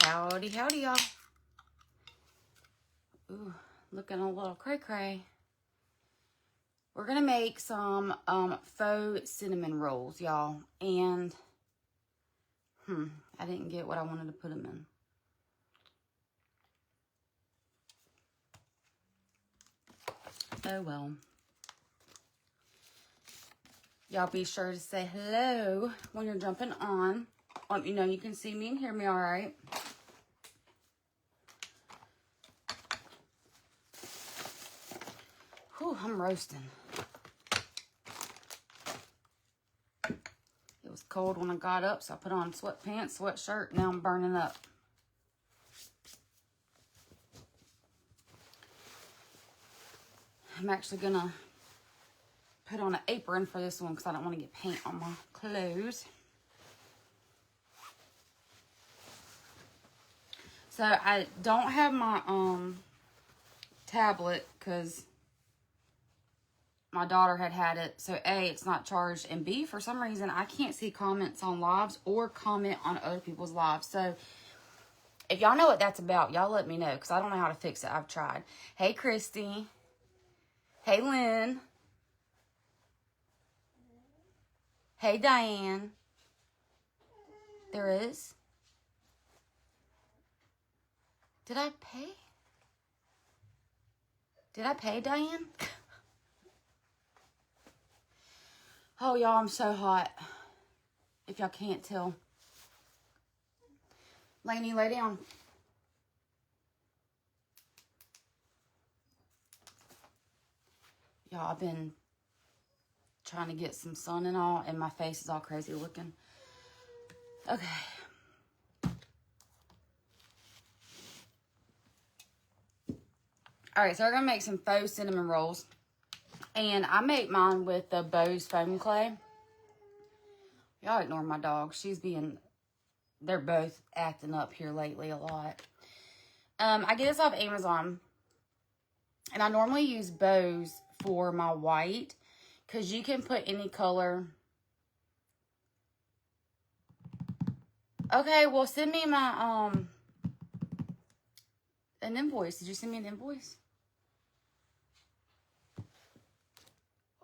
Howdy, howdy, y'all. Ooh, looking a little cray-cray. We're going to make some faux cinnamon rolls, y'all. And, I didn't get what I wanted to put them in. Oh, well. Y'all be sure to say hello when you're jumping on. Let me know you can see me and hear me all right. Whew, I'm roasting. It was cold when I got up, so I put on sweatpants, sweatshirt. Now I'm burning up. I'm actually going to put on an apron for this one because I don't want to get paint on my clothes. So I don't have my tablet because my daughter had it. So A, it's not charged, and B, for some reason I can't see comments on lives or comment on other people's lives. So if y'all know what that's about, y'all let me know because I don't know how to fix it. I've tried. Hey, Christy. Hey, Lynn. Hey, Diane. There is. Did I pay? Did I pay, Diane? Oh, y'all, I'm so hot. If y'all can't tell. Lainey, lay down. Y'all, I've been trying to get some sun and all, and my face is all crazy looking. Okay. Alright, so we're going to make some faux cinnamon rolls. And I make mine with the Bose foam clay. Y'all ignore my dog. They're both acting up here lately a lot. I get this off Amazon. And I normally use Bose for my white. Because you can put any color. Okay, well, send me my, an invoice. Did you send me an invoice?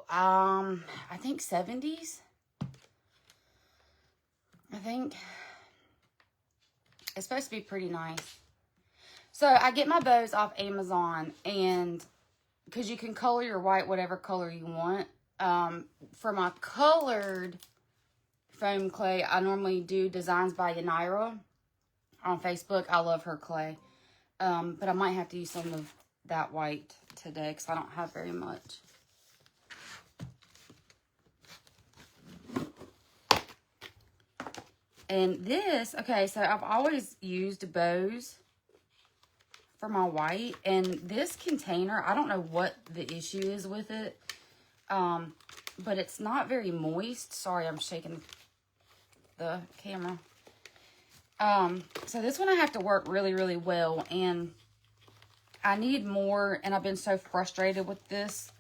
I think 70s. I think. It's supposed to be pretty nice. So, I get my bows off Amazon. And, because you can color your white whatever color you want. For my colored foam clay, I normally do Designs by Yanira on Facebook. I love her clay. But I might have to use some of that white today because I don't have very much. And this, okay, so I've always used Bose for my white. And this container, I don't know what the issue is with it. But it's not very moist. Sorry, I'm shaking the camera. So this one I have to work really, really well. And I need more. And I've been so frustrated with this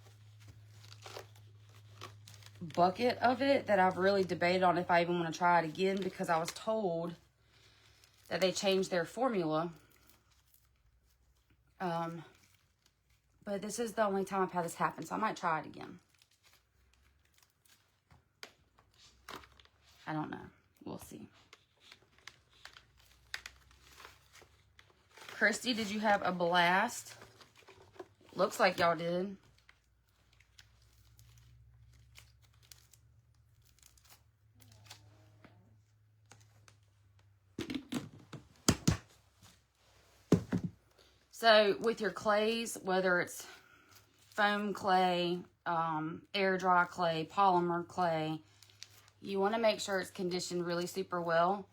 bucket of it that I've really debated on if I even want to try it again. Because I was told that they changed their formula. But this is the only time I've had this happen. So I might try it again. I don't know. We'll see. Christy, did you have a blast? Looks like y'all did. So, with your clays, whether it's foam clay, air dry clay, polymer clay, you want to make sure it's conditioned really super well.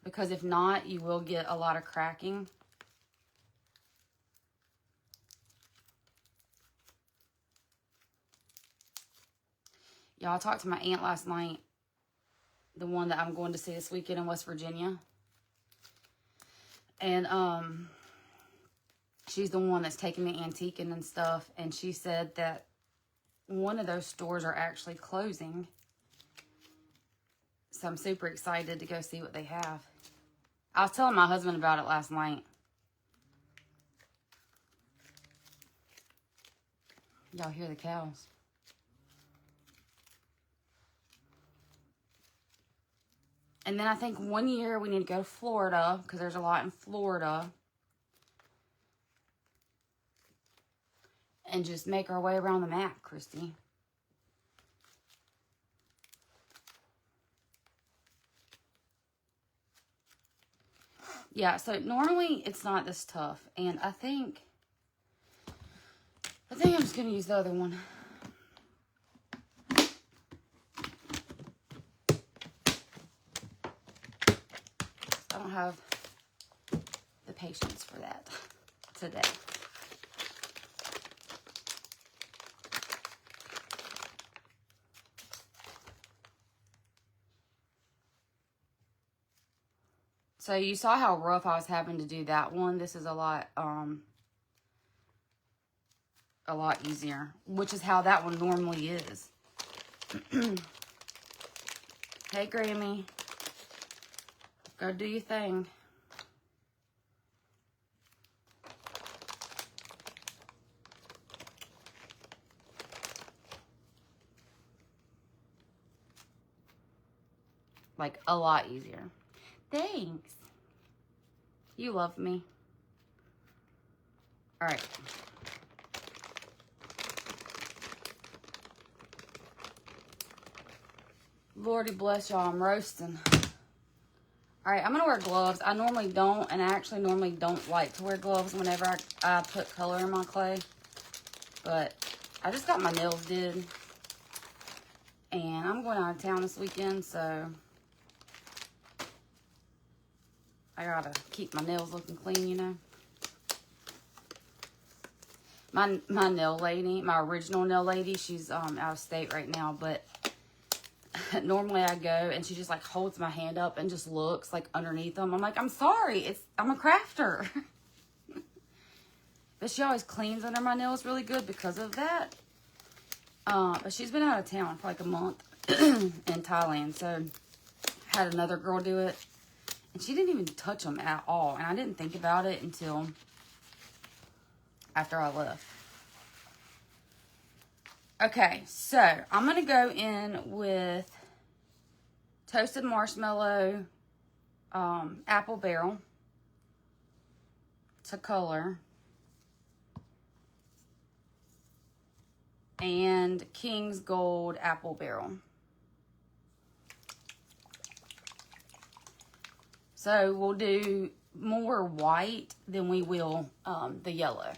Because if not, you will get a lot of cracking. Y'all, I talked to my aunt last night. The one that I'm going to see this weekend in West Virginia. And, she's the one that's taking me antiquing and stuff. And she said that one of those stores are actually closing. So I'm super excited to go see what they have. I was telling my husband about it last night. Y'all hear the cows. And then I think one year we need to go to Florida because there's a lot in Florida. And just make our way around the map, Christy. Yeah, so normally it's not this tough. And I think I'm just going to use the other one. I don't have the patience for that today. So you saw how rough I was having to do that one. This is a lot easier, which is how that one normally is. Hey, Grammy. Go do your thing. Like, a lot easier. Thanks. You love me. All right. Lordy bless y'all, I'm roasting. All right, I'm going to wear gloves. I normally don't, and I actually normally don't like to wear gloves whenever I put color in my clay. But I just got my nails did. And I'm going out of town this weekend, so I got to keep my nails looking clean, you know. My nail lady, my original nail lady, she's out of state right now, but normally I go and she just like holds my hand up and just looks like underneath them. I'm like, I'm sorry, I'm a crafter. But she always cleans under my nails really good because of that. But she's been out of town for like a month in Thailand, so I had another girl do it. And she didn't even touch them at all. And I didn't think about it until after I left. Okay, so I'm going to go in with toasted marshmallow, apple barrel to color, and King's Gold apple barrel. So we'll do more white than we will the yellow.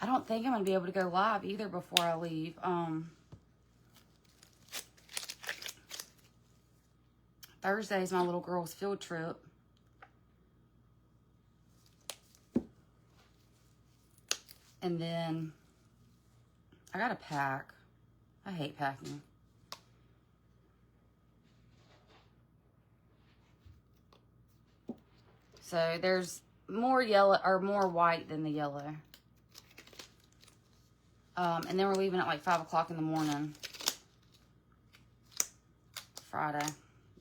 I don't think I'm going to be able to go live either before I leave. Thursday's my little girl's field trip. And then I got to pack. I hate packing. So there's more yellow or more white than the yellow. And then we're leaving at like 5 o'clock in the morning. Friday.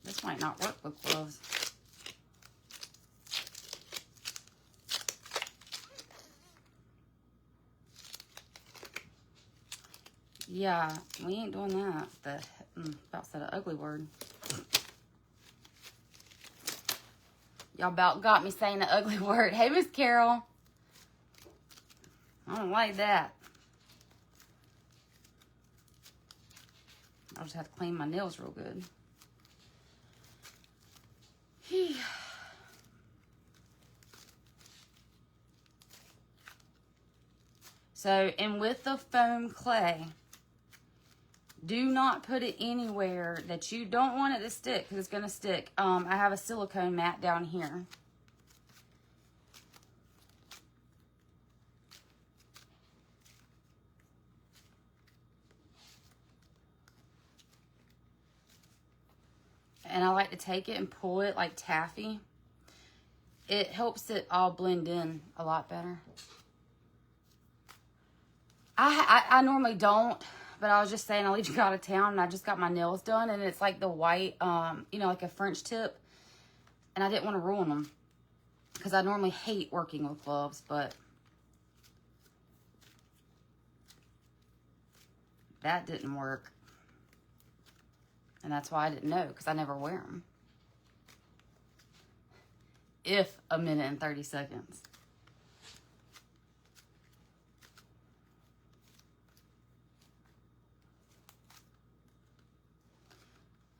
This might not work with gloves. Yeah, we ain't doing that. About said an ugly word. Y'all about got me saying an ugly word. Hey, Miss Carol. I don't like that. I'll just have to clean my nails real good. So, and with the foam clay, do not put it anywhere that you don't want it to stick, because it's going to stick. I have a silicone mat down here. And I like to take it and pull it like taffy. It helps it all blend in a lot better. I normally don't, but I was just saying I leave out of town and I just got my nails done, and it's like the white, you know, like a French tip, and I didn't want to ruin them because I normally hate working with gloves, but that didn't work, and that's why I didn't know, because I never wear them. If a minute and 30 seconds.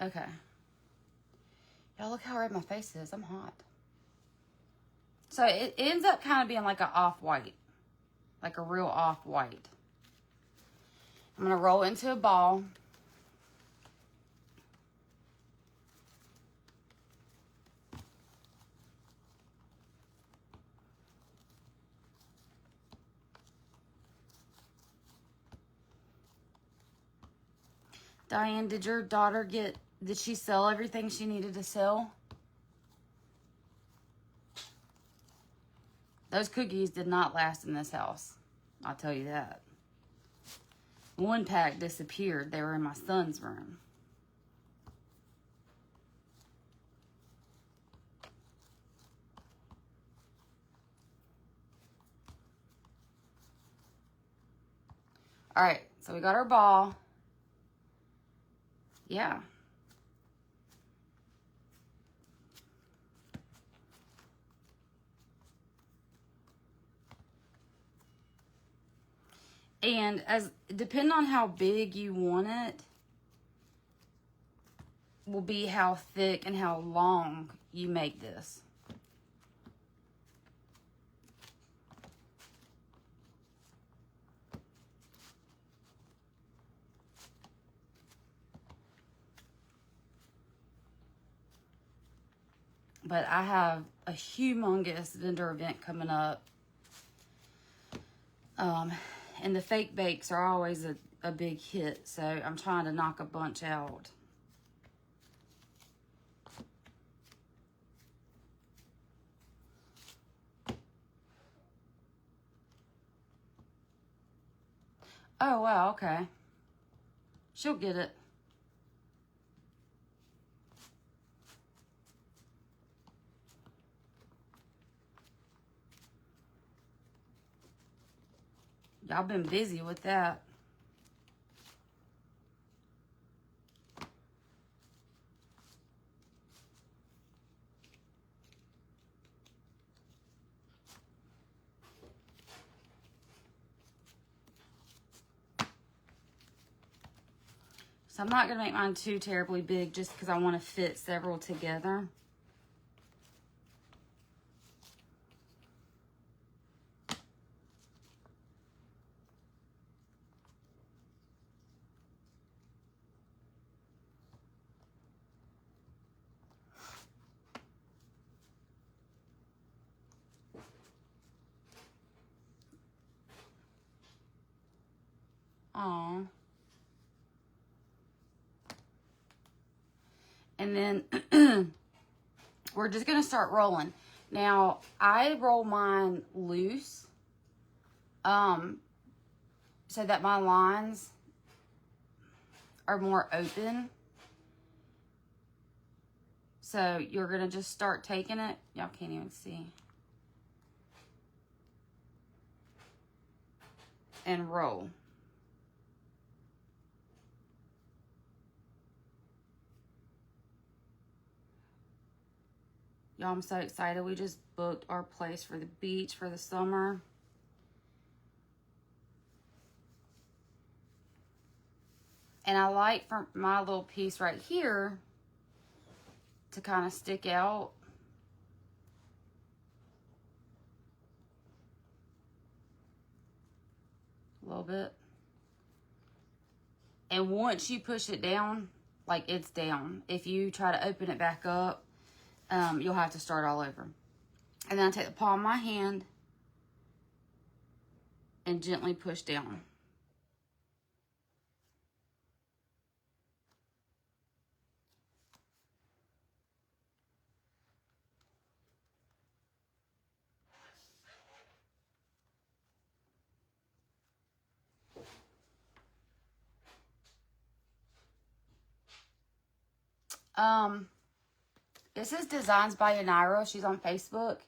Okay. Y'all look how red my face is. I'm hot. So it ends up kind of being like an off-white. Like a real off-white. I'm going to roll into a ball. Diane, did your daughter did she sell everything she needed to sell? Those cookies did not last in this house. I'll tell you that. One pack disappeared. They were in my son's room. All right, so we got our ball. Yeah. And depending on how big you want it, will be how thick and how long you make this. But I have a humongous vendor event coming up. And the fake bakes are always a big hit. So I'm trying to knock a bunch out. Oh, wow, okay. She'll get it. Y'all been busy with that. So I'm not going to make mine too terribly big just because I want to fit several together. Aww. And then we're just going to start rolling. Now, I roll mine loose so that my lines are more open. So you're going to just start taking it. Y'all can't even see. And roll. Y'all, I'm so excited. We just booked our place for the beach for the summer. And I like for my little piece right here to kind of stick out. A little bit. And once you push it down, like it's down. If you try to open it back up, you'll have to start all over. And then I take the palm of my hand and gently push down. This is Designs by Yanira. She's on Facebook.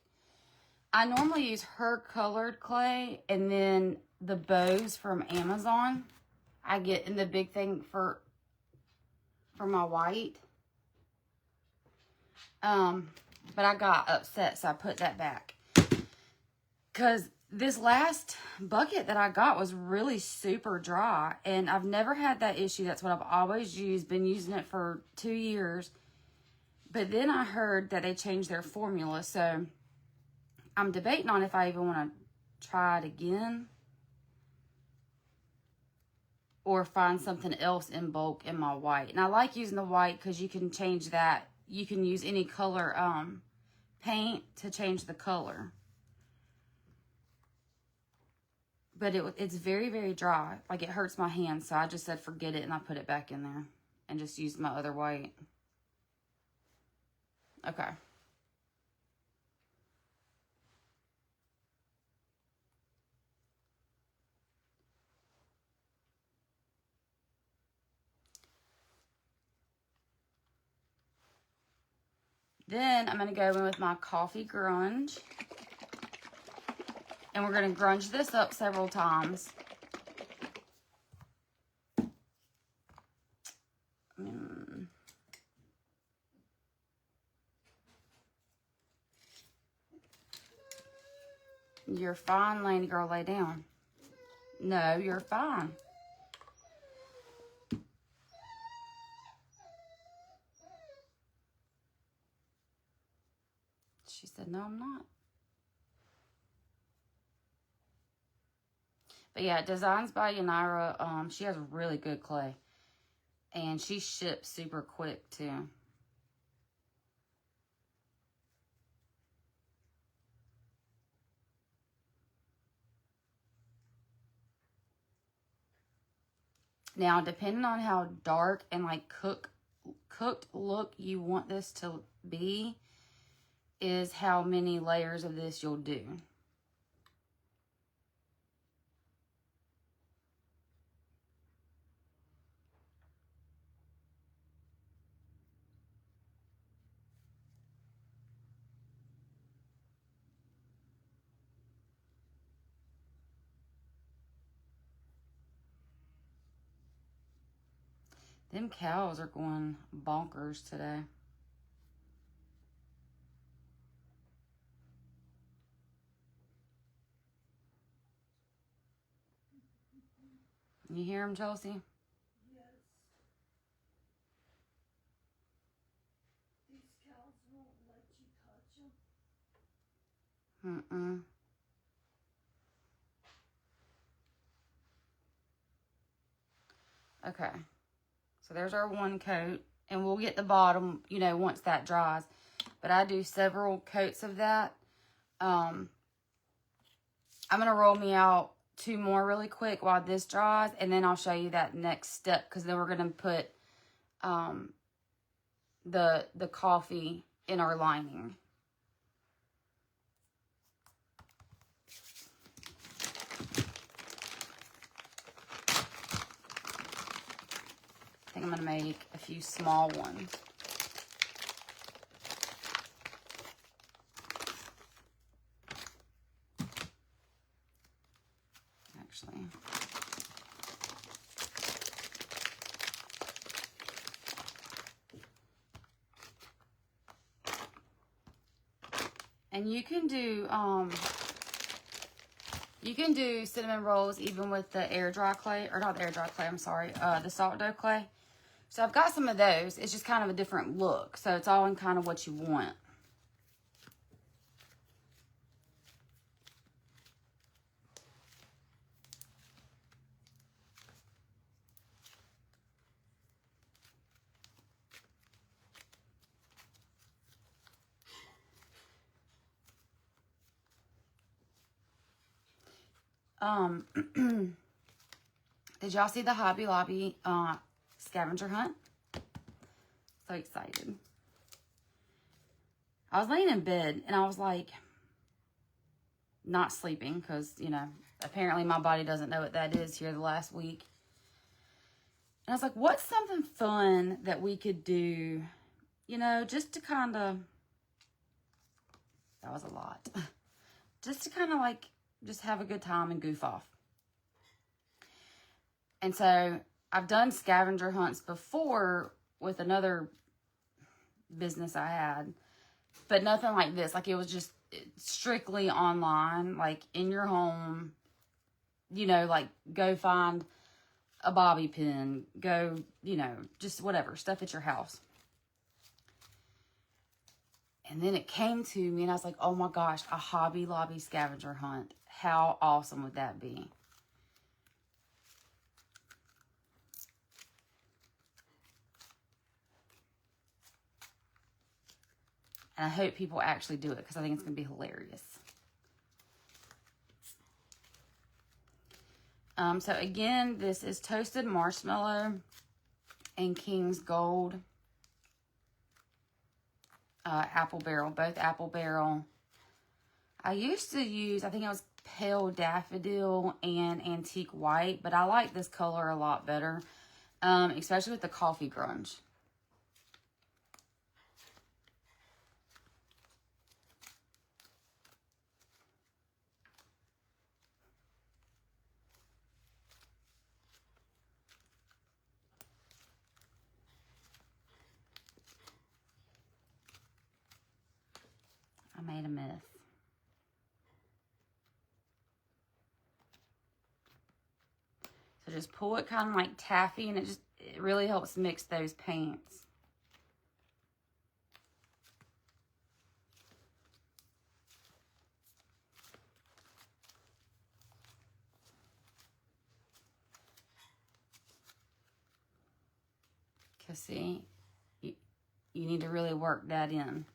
I normally use her colored clay and then the bows from Amazon. I get in the big thing for my white. But I got upset, so I put that back. Because this last bucket that I got was really super dry. And I've never had that issue. That's what I've always used. Been using it for 2 years. But then I heard that they changed their formula. So I'm debating on if I even want to try it again. Or find something else in bulk in my white. And I like using the white because you can change that. You can use any color paint to change the color. But it's very, very dry. Like, it hurts my hands. So I just said forget it and I put it back in there. And just used my other white. Okay. Then I'm going to go in with my coffee grunge. And we're going to grunge this up several times. You're fine, lady girl, lay down. No, you're fine. She said, no, I'm not. But yeah, Designs by Yanira, she has really good clay. And she ships super quick, too. Now, depending on how dark and, like, cooked look you want this to be, is how many layers of this you'll do. Them cows are going bonkers today. You hear them, Chelsea? Yes. These cows won't let you touch them. Okay. So there's our one coat. And we'll get the bottom, you know, once that dries. But I do several coats of that. I'm going to roll me out 2 more really quick while this dries. And then I'll show you that next step. Because then we're going to put the coffee in our lining. I think I'm going to make a few small ones. Actually. And you can do cinnamon rolls even with the air dry clay, or not the air dry clay, I'm sorry, the salt dough clay. So I've got some of those. It's just kind of a different look. So it's all in kind of what you want. Did y'all see the Hobby Lobby scavenger hunt? So excited. I was laying in bed and I was like, not sleeping because, you know, apparently my body doesn't know what that is here the last week. And I was like, what's something fun that we could do you know, just to kind of, that was a lot, just to kind of like, just have a good time and goof off. And so I've done scavenger hunts before with another business I had, but nothing like this. Like, it was just strictly online, like in your home, you know, like go find a bobby pin, go, you know, just whatever, stuff at your house. And then it came to me and I was like, oh my gosh, a Hobby Lobby scavenger hunt. How awesome would that be? And I hope people actually do it because I think it's going to be hilarious. So again, this is toasted marshmallow and King's Gold. Apple Barrel, both Apple Barrel. I used to use, I think it was Pale Daffodil and Antique White, but I like this color a lot better, especially with the coffee grunge. I made a mess. So just pull it kind of like taffy, and it really helps mix those paints. Because see, you need to really work that in.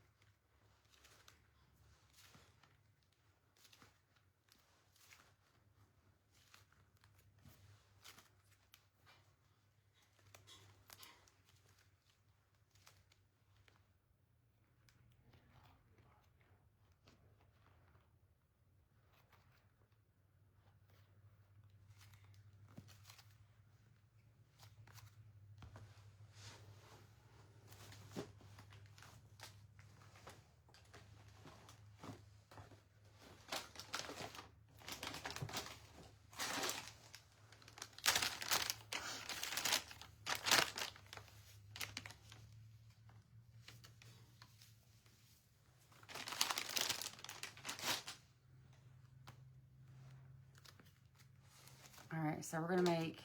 All right, so we're going to make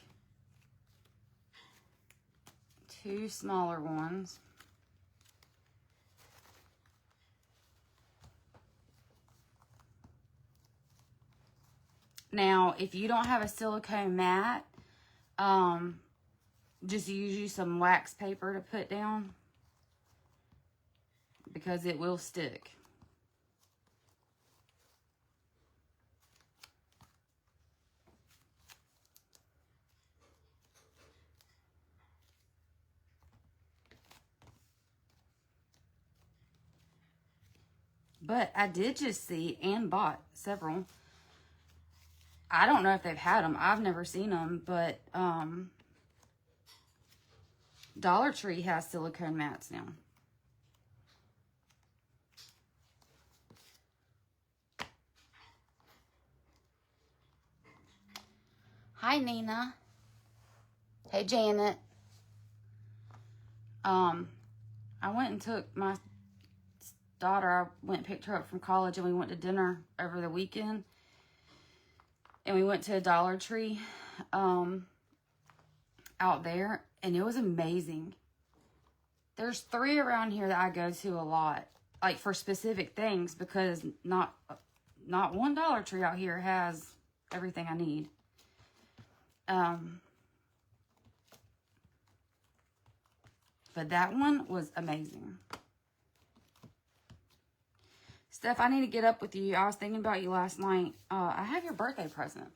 2 smaller ones. Now, if you don't have a silicone mat, just use you some wax paper to put down because it will stick. But I did just see and bought several. I don't know if they've had them. I've never seen them, but Dollar Tree has silicone mats now. Hi, Nina. Hey, Janet. I went and took my daughter, I went and picked her up from college, and we went to dinner over the weekend. And we went to a Dollar Tree out there, and it was amazing. There's 3 around here that I go to a lot, like for specific things, because not one Dollar Tree out here has everything I need. But that one was amazing. Steph, I need to get up with you. I was thinking about you last night. I have your birthday present.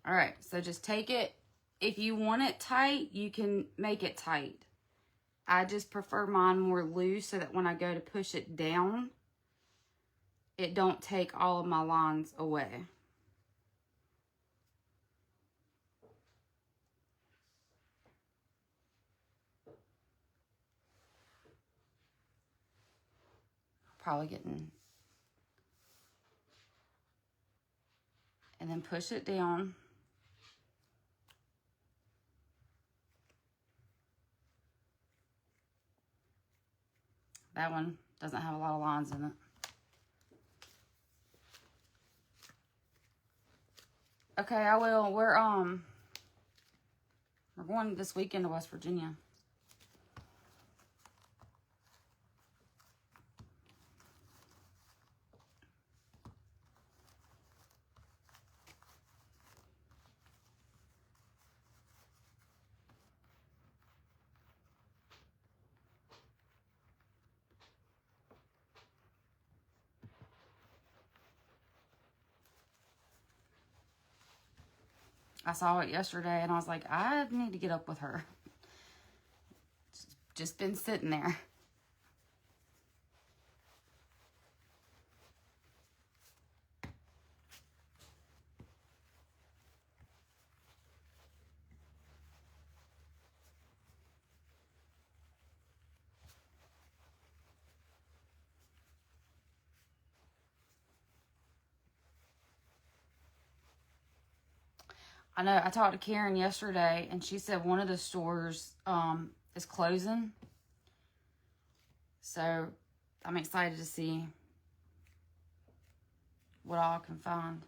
All right, so just take it. If you want it tight, you can make it tight. I just prefer mine more loose so that when I go to push it down, it don't take all of my lines away. Probably getting... And then push it down. That one doesn't have a lot of lines in it. Okay, I will. We're going this weekend to West Virginia. I saw it yesterday and I was like, I need to get up with her. Just been sitting there. I know I talked to Karen yesterday and she said one of the stores is closing. So I'm excited to see what all I can find.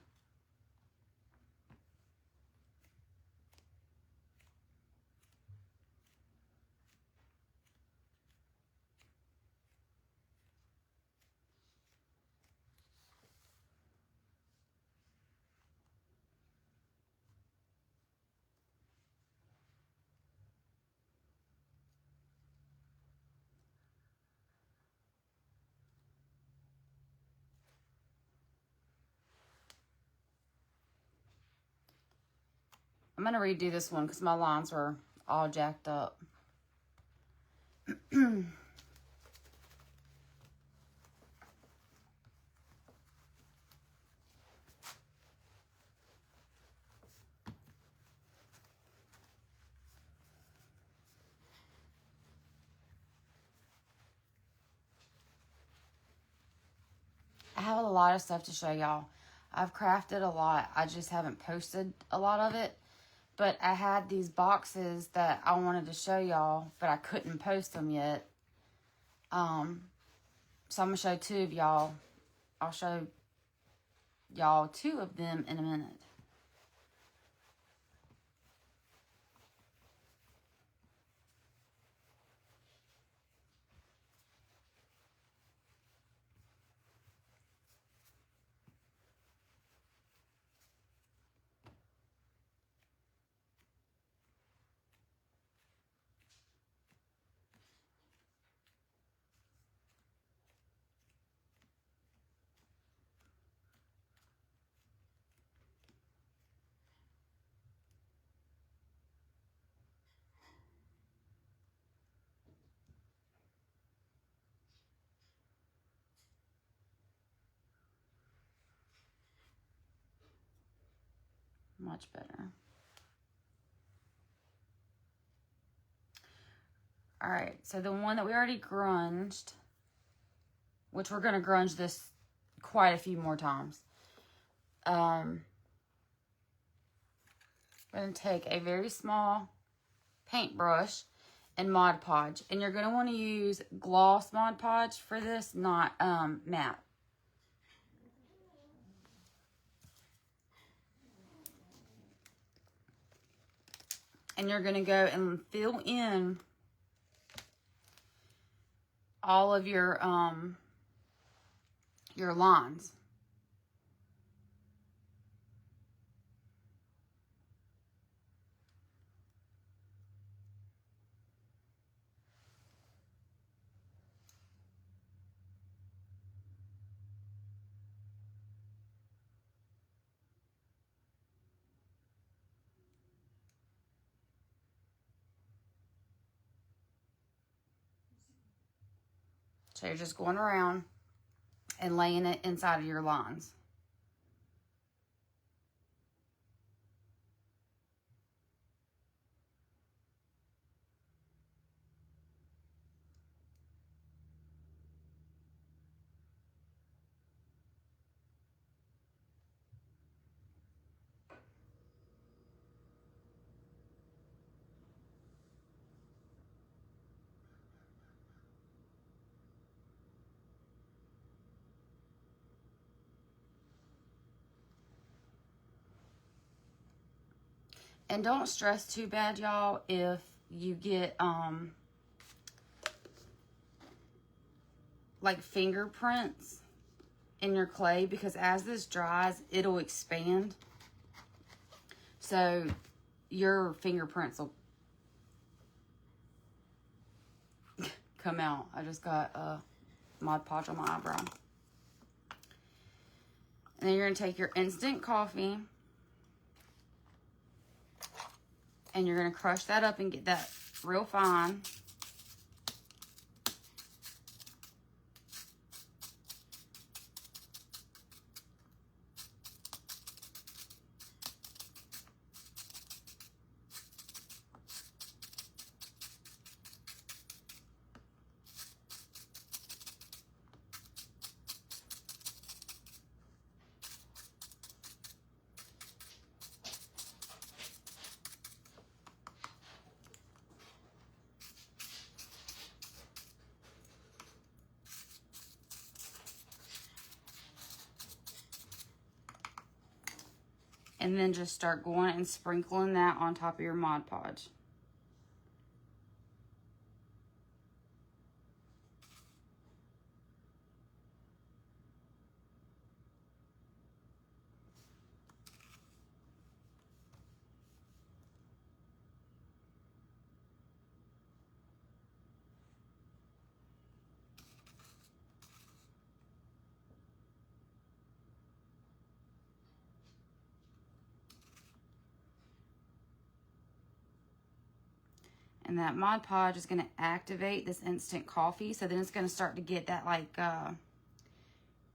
I'm going to redo this one because my lines were all jacked up. I have a lot of stuff to show y'all. I've crafted a lot. I just haven't posted a lot of it. But I had these boxes that I wanted to show y'all, but I couldn't post them yet. So I'm going to show two of y'all. I'll show y'all two of them in a minute. Much better. All right, so the one that we already grunged, which we're going to grunge this quite a few more times. I'm going to take a very small paintbrush and Mod Podge. And you're going to want to use gloss Mod Podge for this, not matte. And you're going to go and fill in all of your lines. So you're just going around and laying it inside of your lines. And don't stress too bad, y'all, if you get, like fingerprints in your clay, because as this dries, it'll expand. So your fingerprints will come out. I just got Mod Podge on my eyebrow. And then you're going to take your instant coffee and you're going to crush that up and get that real fine. And then just start going and sprinkling that on top of your Mod Podge. And that Mod Podge is going to activate this instant coffee. So then it's going to start to get that like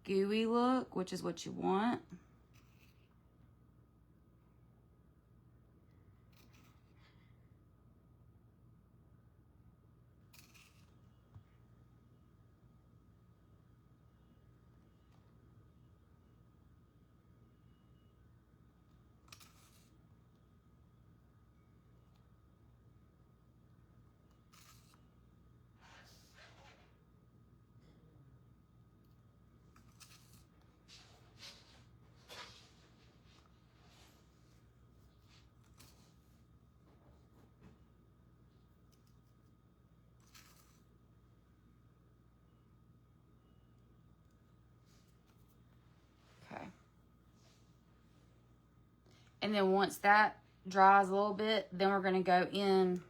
gooey look, which is what you want. Okay. And then once that dries a little bit, then we're going to go in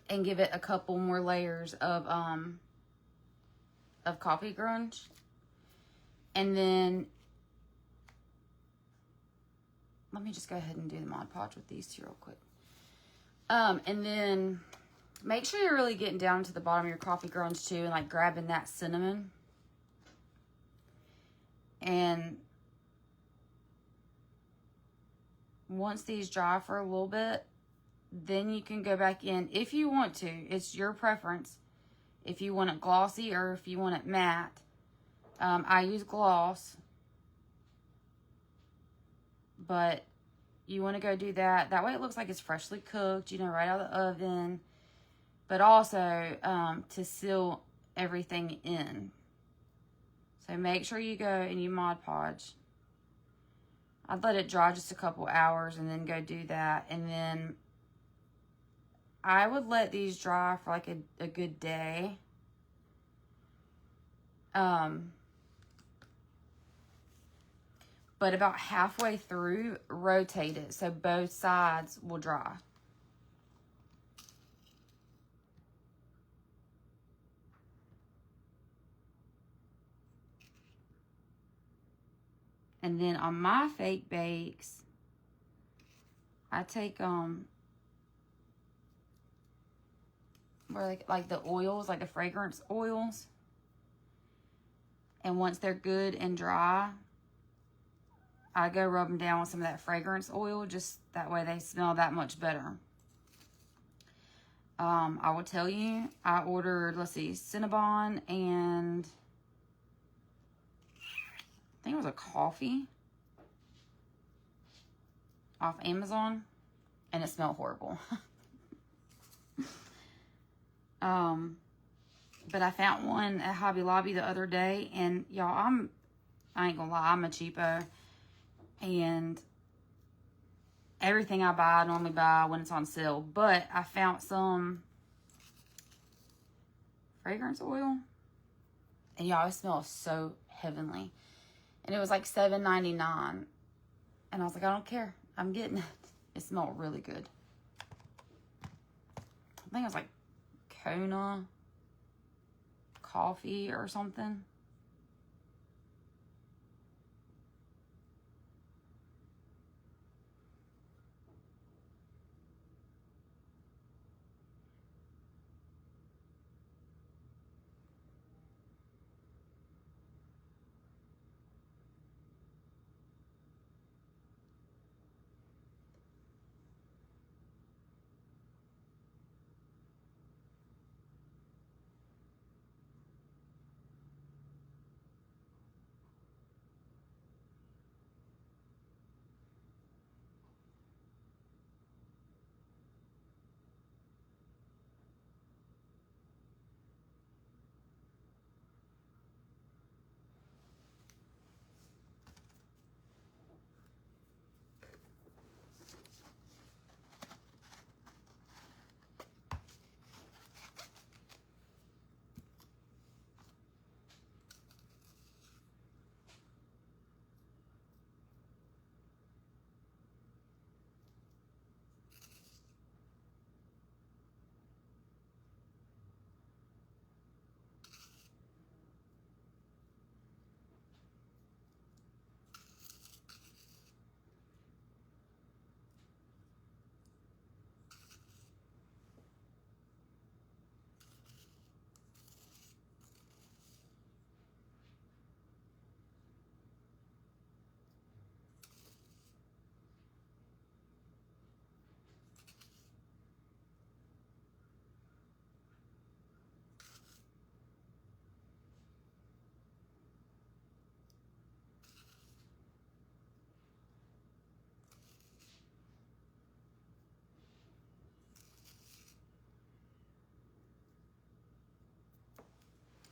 and give it a couple more layers of coffee grunge. And then let me just go ahead and do the Mod Podge with these two real quick. And then make sure you're really getting down to the bottom of your coffee grunge too, and like grabbing that cinnamon. And once these dry for a little bit, then you can go back in if you want to. It's your preference. If you want it glossy or if you want it matte. I use gloss. But you want to go do that. That way it looks like it's freshly cooked, you know, right out of the oven. But also to seal everything in. So make sure you go and you Mod Podge. I'd let it dry just a couple hours and then go do that. And then I would let these dry for like a good day. But about halfway through, rotate it so both sides will dry. And then on my fake bakes, I take where like the oils, like the fragrance oils. And once they're good and dry, I go rub them down with some of that fragrance oil, just that way they smell that much better. I will tell you, I ordered, let's see, Cinnabon and I think it was a coffee off Amazon, and it smelled horrible. But I found one at Hobby Lobby the other day, and y'all, I ain't gonna lie, I'm a cheapo, and everything I buy, I normally buy when it's on sale. But I found some fragrance oil. And y'all, it smells so heavenly. And it was like $7.99. And I was like, I don't care. I'm getting it. It smelled really good. I think it was like Kona coffee or something.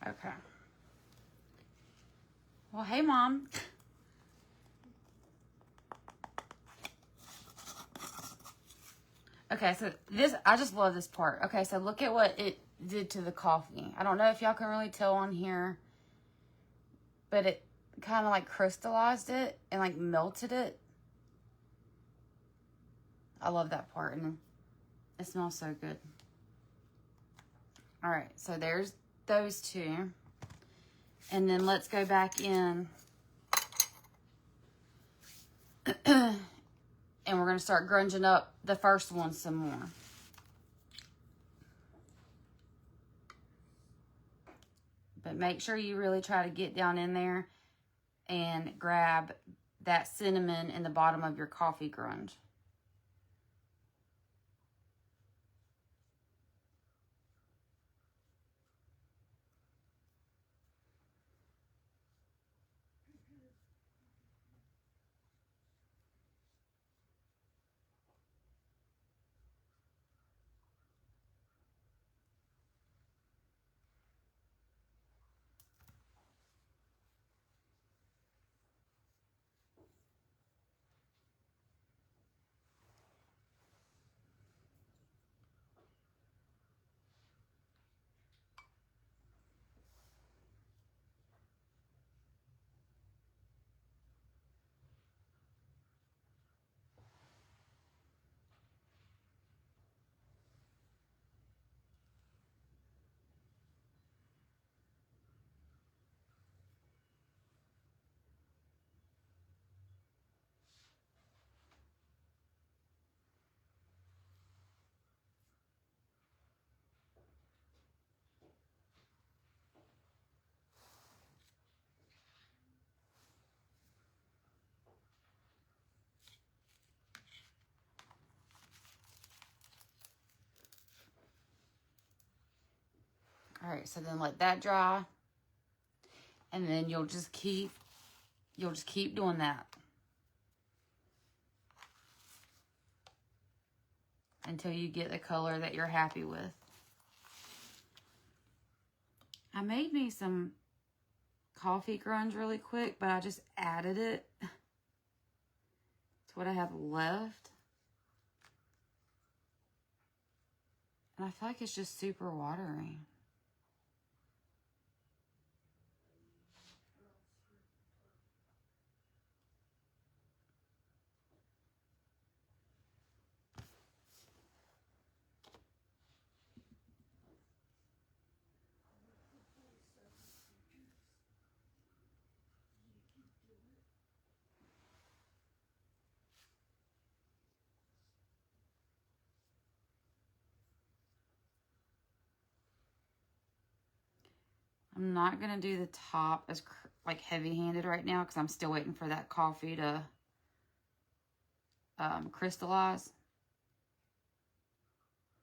Okay. Well, hey, Mom. Okay, so this, I just love this part. Okay, so look at what it did to the coffee. I don't know if y'all can really tell on here, but it kind of like crystallized it and like melted it. I love that part, and it smells so good. All right, so there's those two. And then let's go back in. And we're going to start grunging up the first one some more. But make sure you really try to get down in there and grab that cinnamon in the bottom of your coffee grunge. All right, so then let that dry. And then you'll just keep doing that until you get the color that you're happy with. I made me some coffee grunge really quick, but I just added it to what I have left. And I feel like it's just super watery. I'm not going to do the top as like heavy-handed right now because I'm still waiting for that coffee to crystallize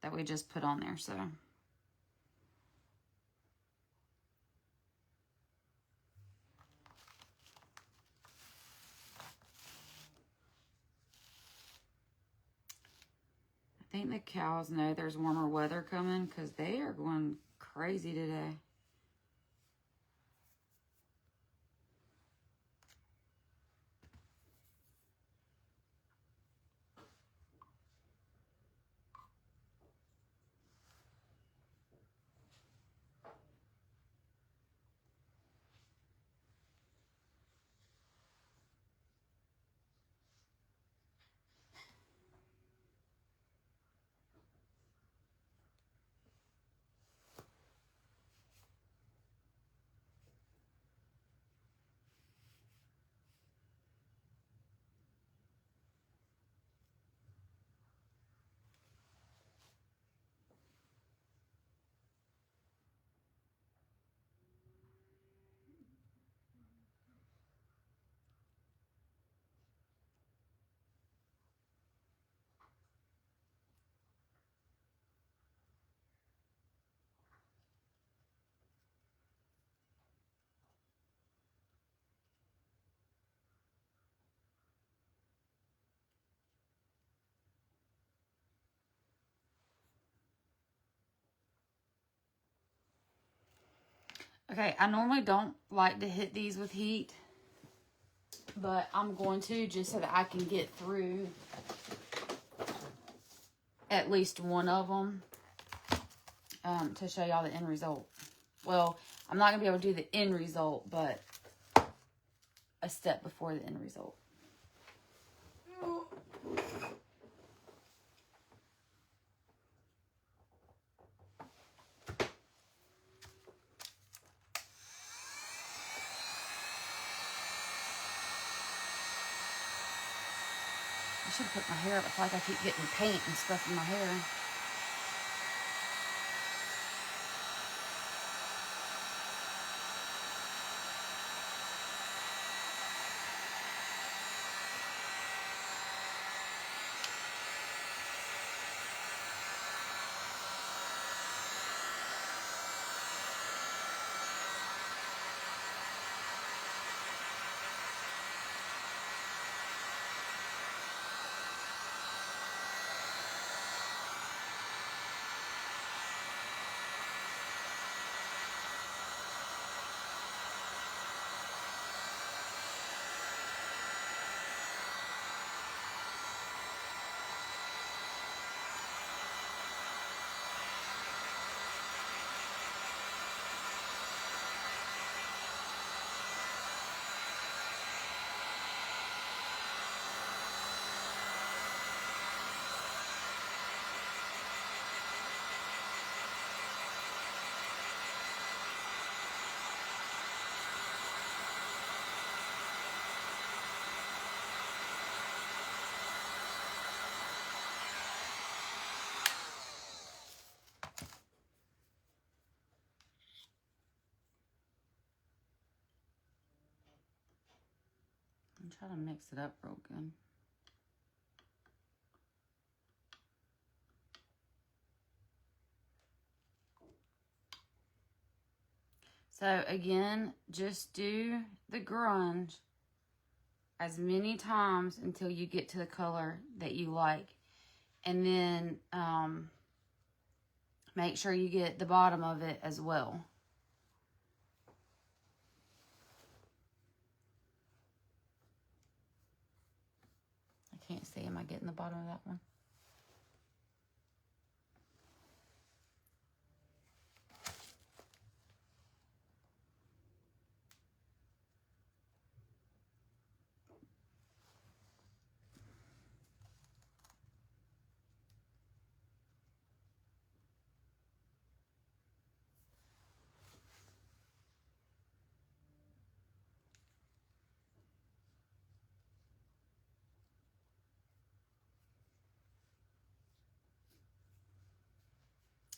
that we just put on there. So I think the cows know there's warmer weather coming because they are going crazy today. Okay, I normally don't like to hit these with heat, but I'm going to just so that I can get through at least one of them to show y'all the end result. Well, I'm not going to be able to do the end result, but a step before the end result. I should put my hair up. I feel like I keep getting paint and stuff in my hair. I'm trying to mix it up real good. So again, just do the grunge as many times until you get to the color that you like. And then make sure you get the bottom of it as well. I can't see. Am I getting the bottom of that one?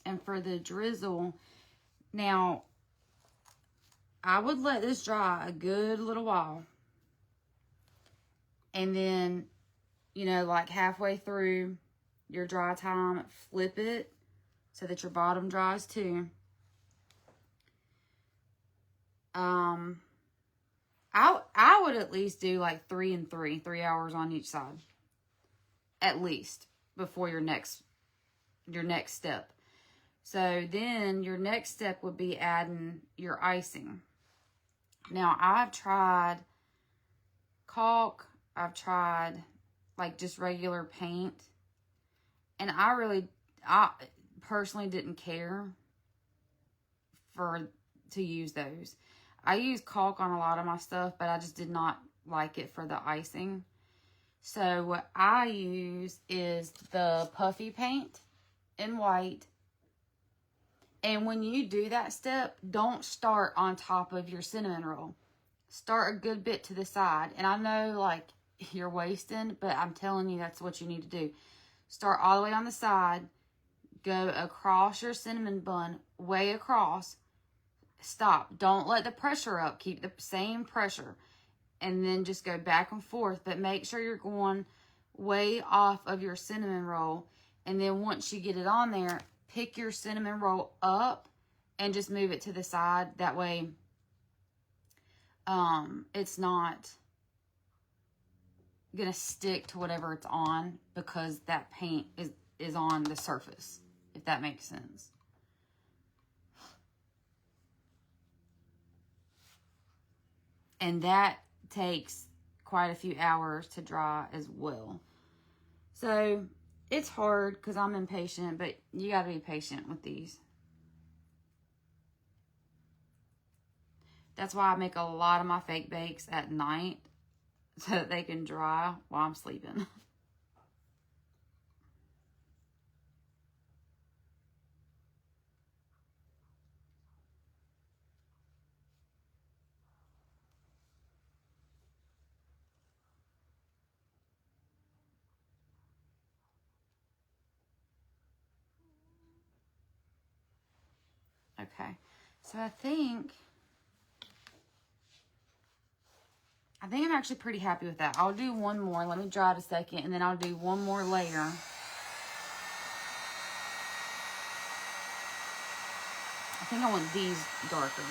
And for the drizzle, now, I would let this dry a good little while. And then, you know, like halfway through your dry time, flip it so that your bottom dries too. I would at least do like 3 and 3 hours on each side, at least, before your next step. So then your next step would be adding your icing. Now, I've tried caulk, I've tried like just regular paint, and I personally didn't care to use those. I use caulk on a lot of my stuff, but I just did not like it for the icing. So what I use is the puffy paint in white. And when you do that step, don't start on top of your cinnamon roll. Start a good bit to the side. And I know, like, you're wasting, but I'm telling you that's what you need to do. Start all the way on the side. Go across your cinnamon bun, way across. Stop. Don't let the pressure up. Keep the same pressure. And then just go back and forth. But make sure you're going way off of your cinnamon roll. And then once you get it on there, pick your cinnamon roll up and just move it to the side. That way, it's not going to stick to whatever it's on because that paint is on the surface, if that makes sense. And that takes quite a few hours to dry as well. So it's hard because I'm impatient, but you got to be patient with these. That's why I make a lot of my fake bakes at night so that they can dry while I'm sleeping. Okay, so I think I'm actually pretty happy with that. I'll do one more. Let me dry it a second, and then I'll do one more layer. I think I want these darker.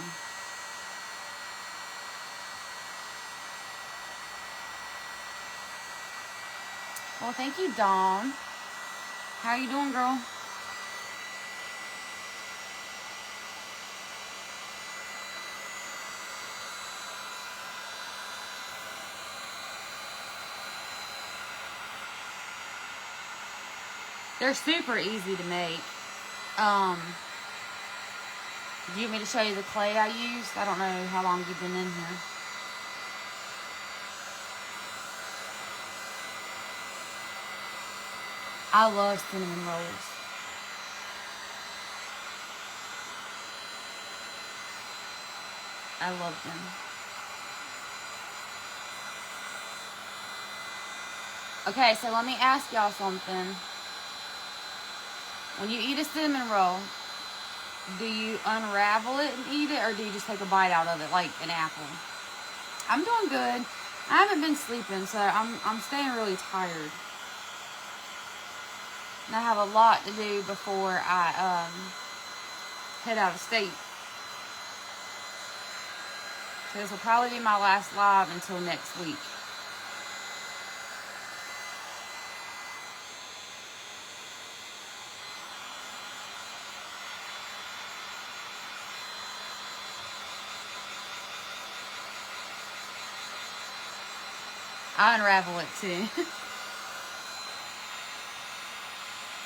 Well, thank you, Dawn. How you doing, girl? They're super easy to make. Do you want me to show you the clay I used? I don't know how long you've been in here. I love cinnamon rolls. I love them. Okay, so let me ask y'all something. When you eat a cinnamon roll, do you unravel it and eat it, or do you just take a bite out of it like an apple? I'm doing good. I haven't been sleeping, so I'm staying really tired. And I have a lot to do before I head out of state. So this will probably be my last live until next week. I unravel it too.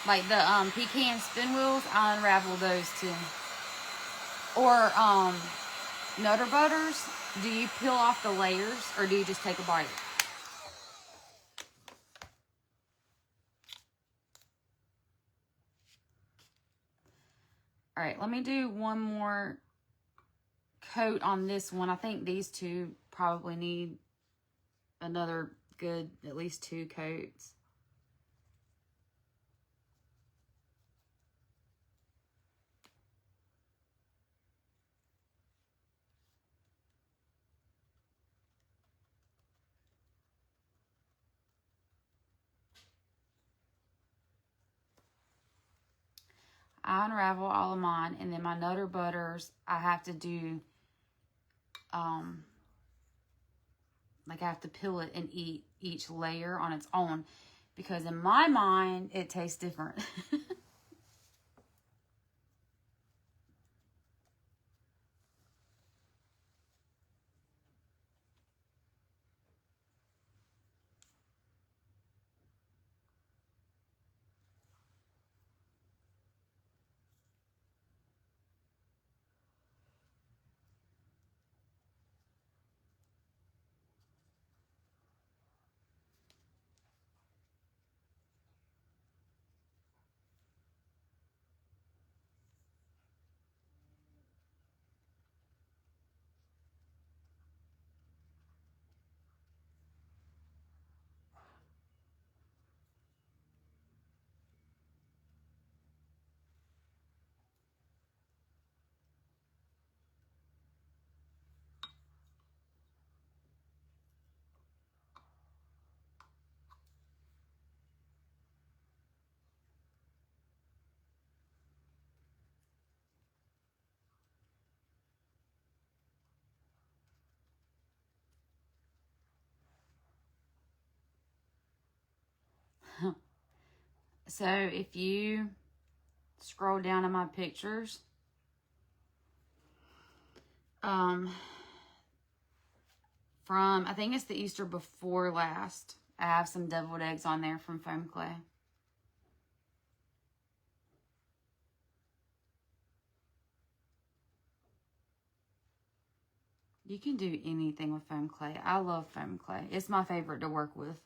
Like the pecan spin wheels, I unravel those too. Or Nutter Butters, do you peel off the layers or do you just take a bite? All right, let me do one more coat on this one. I think these two probably need another good, at least 2 coats. I unravel all of mine, and then my Nutter Butters, I have to do, like I have to peel it and eat each layer on its own, because in my mind, it tastes different. So if you scroll down in my pictures, from, I think it's the Easter before last, I have some deviled eggs on there from foam clay. You can do anything with foam clay. I love foam clay. It's my favorite to work with.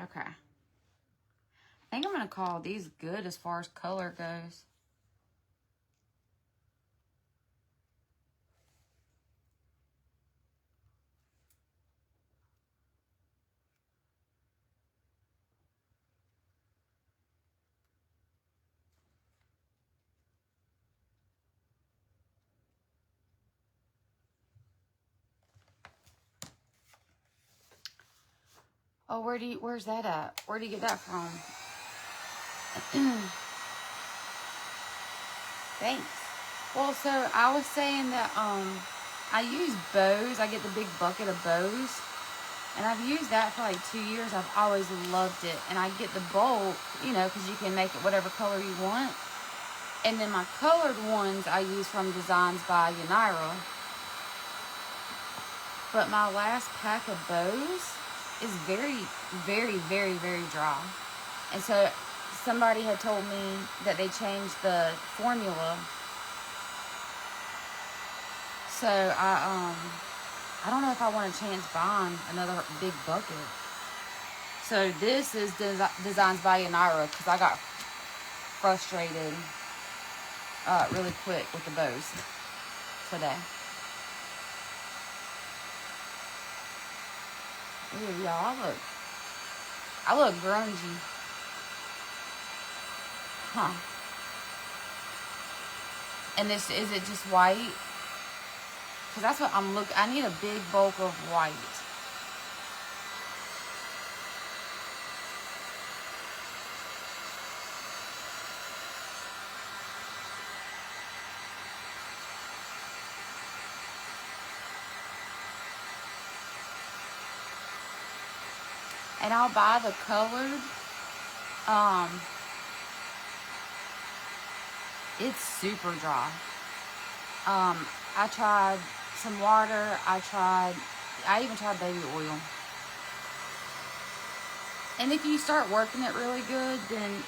Okay. I think I'm going to call these good as far as color goes. Oh, where's that at? Where do you get that from? Thanks. Well, so I was saying that I use bows. I get the big bucket of bows, and I've used that for like 2 years. I've always loved it, and I get the bulk, you know, because you can make it whatever color you want. And then my colored ones I use from Designs by Yanira. But my last pack of bows is very, very, very, very dry. And so somebody had told me that they changed the formula. So I don't know if I want a chance buying another big bucket. So this is Designs by Yanira, because I got frustrated really quick with the bows today. Ooh, y'all, I look grungy. Huh. And this, is it just white? Because that's what I'm looking, I need a big bulk of white. And I'll buy the colored, it's super dry. I tried some water, I even tried baby oil. And if you start working it really good, then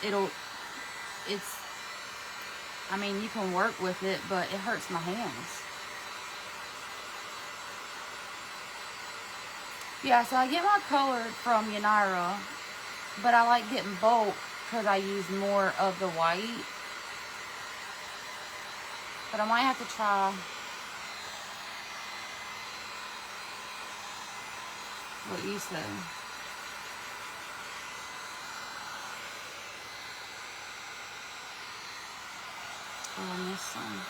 I mean, you can work with it, but it hurts my hands. Yeah, so I get my colored from Yanira, but I like getting bulk because I use more of the white. But I might have to try what you say. Oh, I missed some.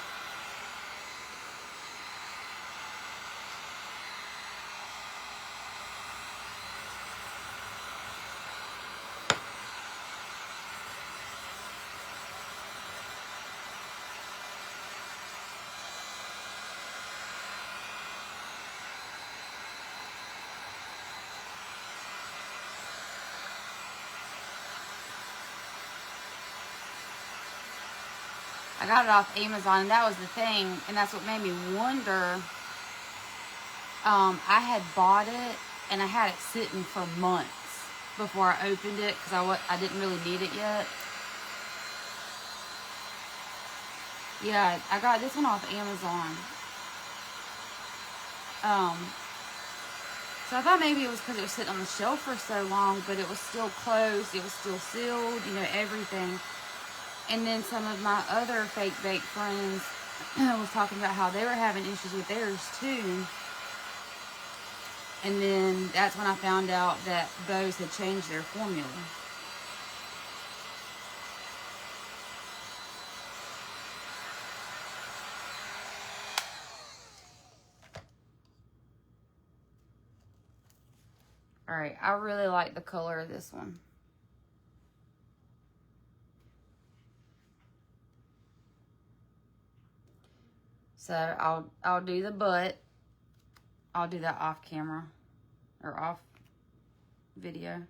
I got it off Amazon, and that was the thing, and that's what made me wonder. I had bought it, and I had it sitting for months before I opened it, because I didn't really need it yet. Yeah, I got this one off Amazon. So I thought maybe it was because it was sitting on the shelf for so long, but it was still closed, it was still sealed, you know, everything. And then some of my other fake bake friends was talking about how they were having issues with theirs too. And then that's when I found out that Bose had changed their formula. Alright, I really like the color of this one. So I'll do the butt. I'll do that off camera or off video.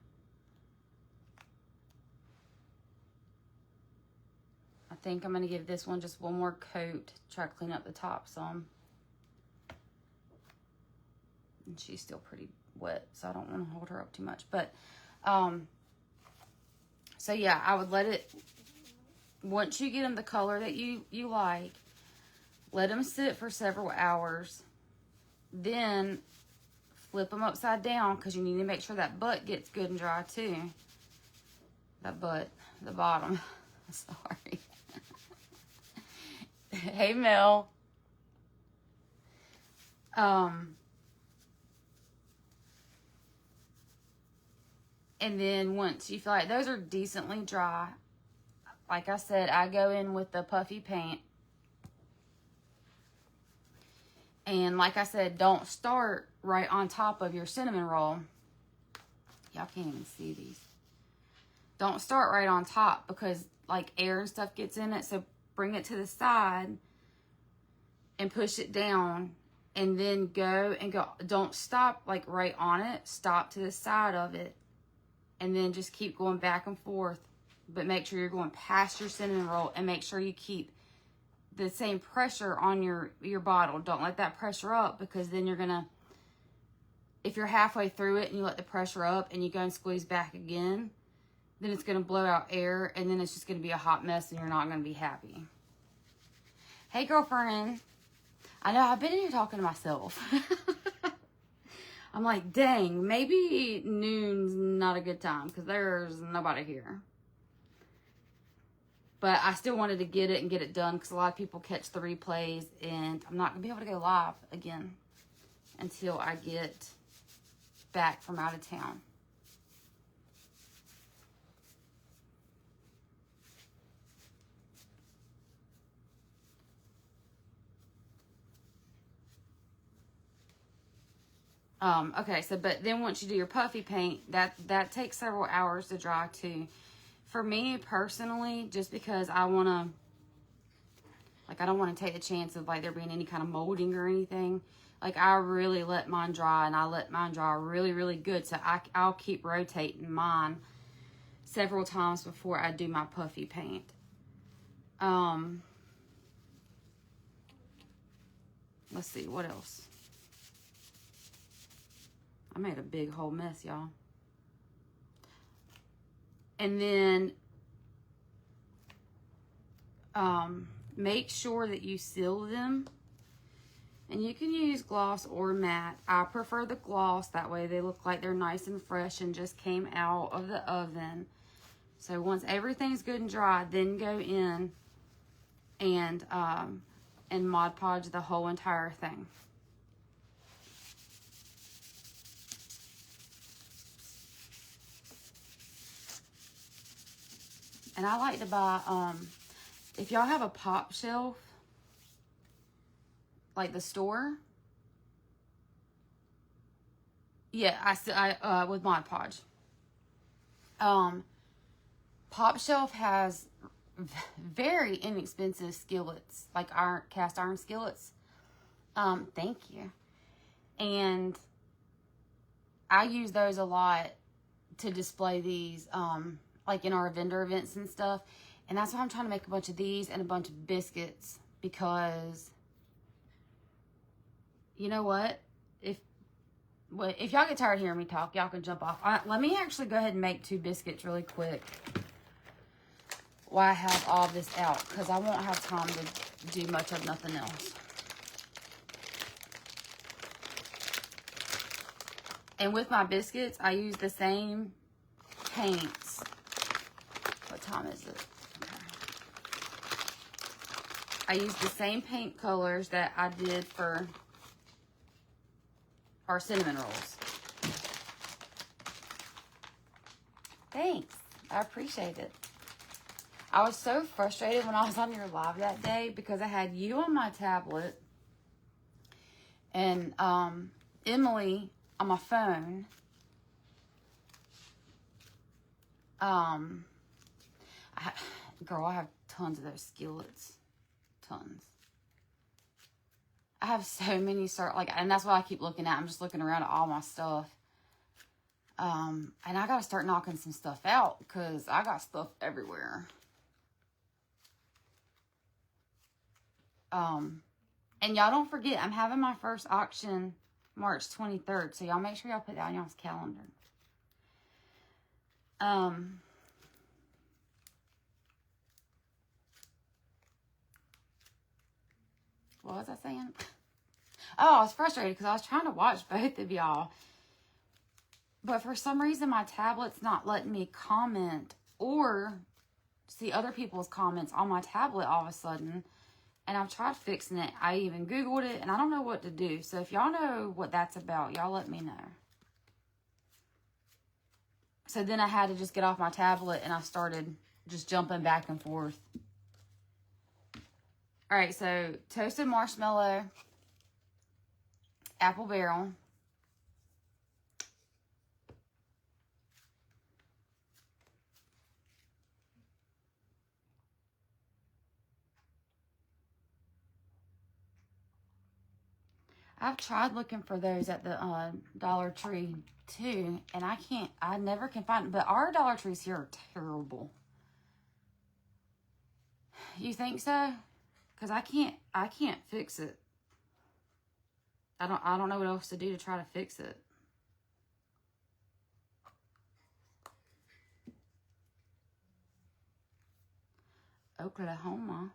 I think I'm going to give this one just one more coat. Try to clean up the top some. And she's still pretty wet, so I don't want to hold her up too much. But, so yeah, I would let it, once you get them the color that you like, let them sit for several hours. Then flip them upside down, because you need to make sure that butt gets good and dry too. That butt, the bottom. Sorry. Hey, Mel. And then once you feel like those are decently dry, like I said, I go in with the puffy paint. And like I said, don't start right on top of your cinnamon roll. Y'all can't even see these. Don't start right on top, because like air and stuff gets in it. So bring it to the side and push it down, and then go. Don't stop like right on it. Stop to the side of it, and then just keep going back and forth. But make sure you're going past your cinnamon roll, and make sure you keep the same pressure on your bottle. Don't let that pressure up, because then you're gonna, if you're halfway through it and you let the pressure up and you go and squeeze back again, then it's gonna blow out air, and then it's just gonna be a hot mess, and you're not gonna be happy. Hey, girlfriend. I know I've been in here talking to myself. I'm like, dang, maybe noon's not a good time, because there's nobody here. But I still wanted to get it and get it done, because a lot of people catch the replays, and I'm not going to be able to go live again until I get back from out of town. Okay, so, but then once you do your puffy paint, that takes several hours to dry too. For me personally, just because I want to, like, I don't want to take the chance of like there being any kind of molding or anything. Like, I really let mine dry, and I let mine dry really, really good. So I'll keep rotating mine several times before I do my puffy paint. Let's see, what else? I made a big whole mess, y'all. And then make sure that you seal them. And you can use gloss or matte. I prefer the gloss. That way they look like they're nice and fresh and just came out of the oven. So once everything's good and dry, then go in and Mod Podge the whole entire thing. And I like to buy, if y'all have a pop shelf, like the store, yeah, I with Mod Podge. Pop Shelf has very inexpensive skillets, like cast iron skillets. Thank you. And I use those a lot to display these, like in our vendor events and stuff. And that's why I'm trying to make a bunch of these and a bunch of biscuits, because you know what? If y'all get tired of hearing me talk, y'all can jump off. Let me actually go ahead and make 2 biscuits really quick while I have all this out, because I won't have time to do much of nothing else. And with my biscuits, I use the same paints. What time is it? Okay. I use the same paint colors that I did for our cinnamon rolls. Thanks. I appreciate it. I was so frustrated when I was on your live that day, because I had you on my tablet and Emily on my phone. Girl, I have tons of those skillets. Tons. I have so many and that's what I keep looking at. I'm just looking around at all my stuff. And I gotta start knocking some stuff out, because I got stuff everywhere. And y'all don't forget, I'm having my first auction March 23rd. So y'all make sure y'all put that on y'all's calendar. What was I saying? Oh, I was frustrated because I was trying to watch both of y'all. But for some reason, my tablet's not letting me comment or see other people's comments on my tablet all of a sudden. And I've tried fixing it. I even Googled it, and I don't know what to do. So if y'all know what that's about, y'all let me know. So then I had to just get off my tablet, and I started just jumping back and forth. All right, so toasted marshmallow, apple barrel, I've tried looking for those at the Dollar Tree too, and I never can find them. But our Dollar Trees here are terrible. You think so? Because I can't fix it. I don't know what else to do to try to fix it. Oklahoma.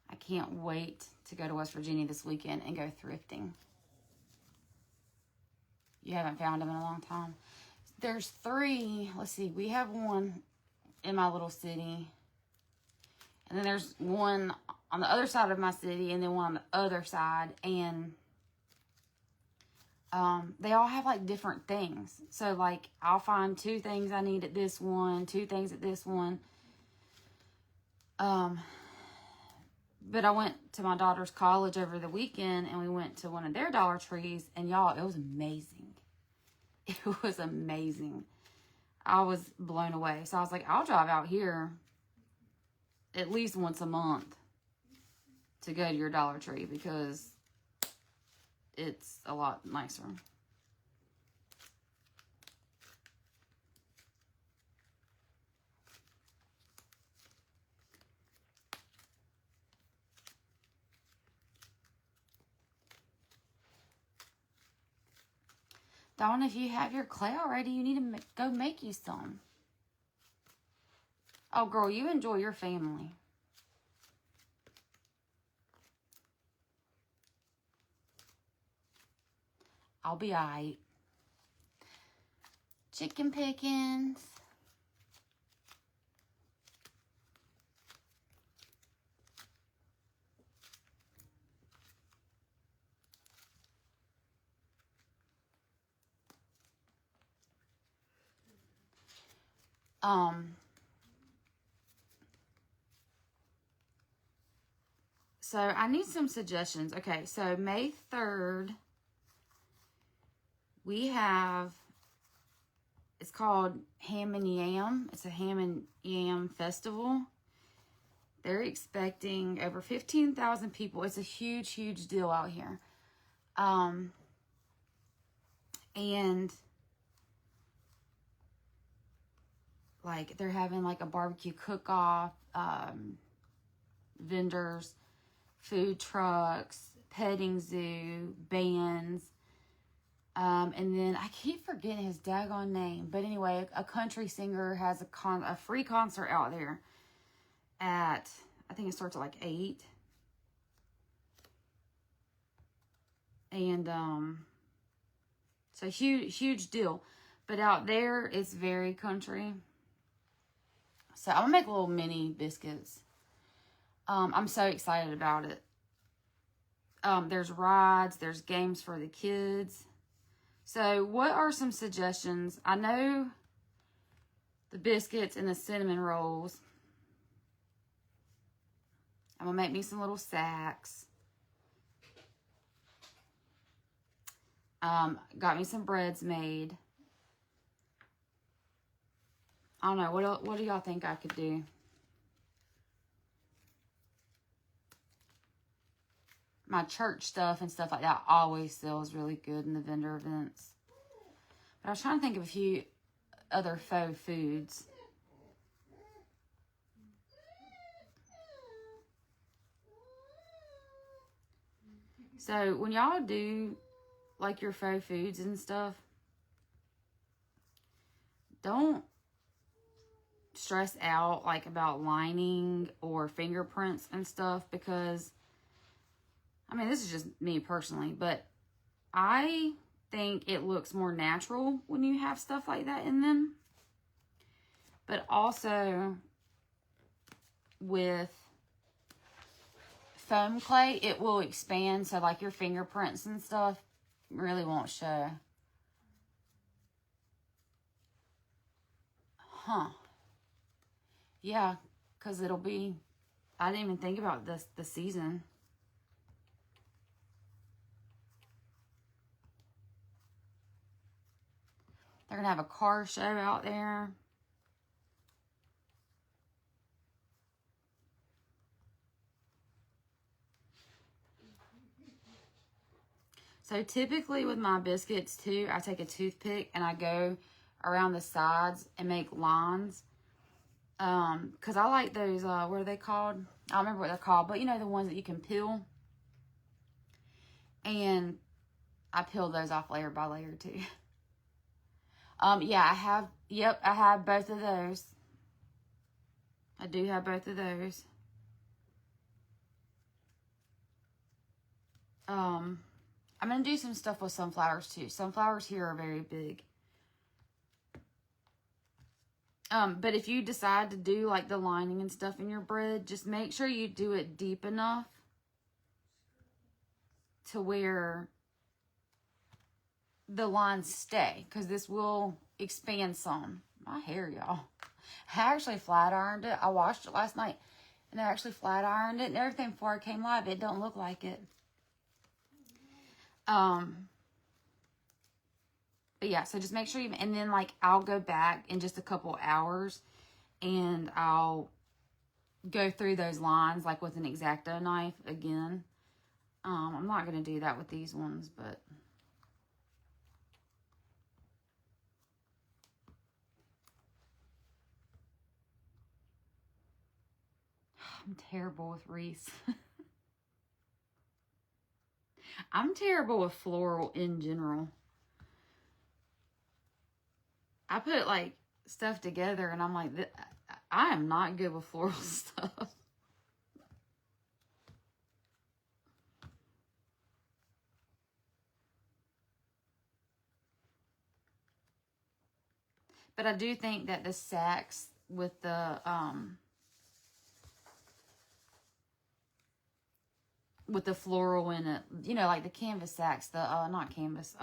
I can't wait to go to West Virginia this weekend and go thrifting. You haven't found them in a long time. There's 3. Let's see. We have one in my little city. And then there's one on the other side of my city, and then one on the other side. And they all have like different things. So like I'll find 2 things I need at this one, 2 things at this one. But I went to my daughter's college over the weekend, and we went to one of their Dollar Trees, and y'all, it was amazing. It was amazing. I was blown away. So I was like, I'll drive out here at least once a month to go to your Dollar Tree, because it's a lot nicer. Dawn, if you have your clay already, you need to go make you some. Oh, girl, you enjoy your family. I'll be alright. Chicken pickings. So I need some suggestions. Okay, so May 3rd, we have, it's called Ham and Yam. It's a ham and yam festival. They're expecting over 15,000 people. It's a huge, huge deal out here. And like they're having like a barbecue cook-off, vendors, food trucks, petting zoo, bands, and then I keep forgetting his daggone name, but anyway, a country singer has a free concert out there at, I think it starts at like 8, and so huge deal, but out there it's very country. So I'm gonna make little mini biscuits. I'm so excited about it. There's rides, there's games for the kids. So what are some suggestions? I know the biscuits and the cinnamon rolls. I'm going to make me some little sacks. Got me some breads made. I don't know. What do y'all think I could do? My church stuff and stuff like that always sells really good in the vendor events. But I was trying to think of a few other faux foods. So when y'all do like your faux foods and stuff, don't stress out like about lining or fingerprints and stuff, because I mean, this is just me personally, but I think it looks more natural when you have stuff like that in them. But also with foam clay, it will expand, so like your fingerprints and stuff really won't show. Huh. Yeah, because it'll be, I didn't even think about this, the season. They're going to have a car show out there. So typically with my biscuits too, I take a toothpick and I go around the sides and make lines. Because I like those, what are they called? I don't remember what they're called, but you know, the ones that you can peel. And I peel those off layer by layer too. Yeah, I have both of those. I do have both of those. I'm going to do some stuff with sunflowers too. Sunflowers here are very big. But if you decide to do like the lining and stuff in your bread, just make sure you do it deep enough to where the lines stay, because this will expand some. My hair, y'all. I actually flat ironed it. I washed it last night and I actually flat ironed it and everything before I came live. It don't look like it. But yeah, so just make sure you, and then like I'll go back in just a couple hours and I'll go through those lines like with an X-Acto knife again. I'm not going to do that with these ones, but I'm terrible with wreaths. I'm terrible with floral in general. I put like stuff together and I'm like, I am not good with floral stuff. But I do think that the sacks with the floral in it, you know, like the canvas sacks, the not canvas,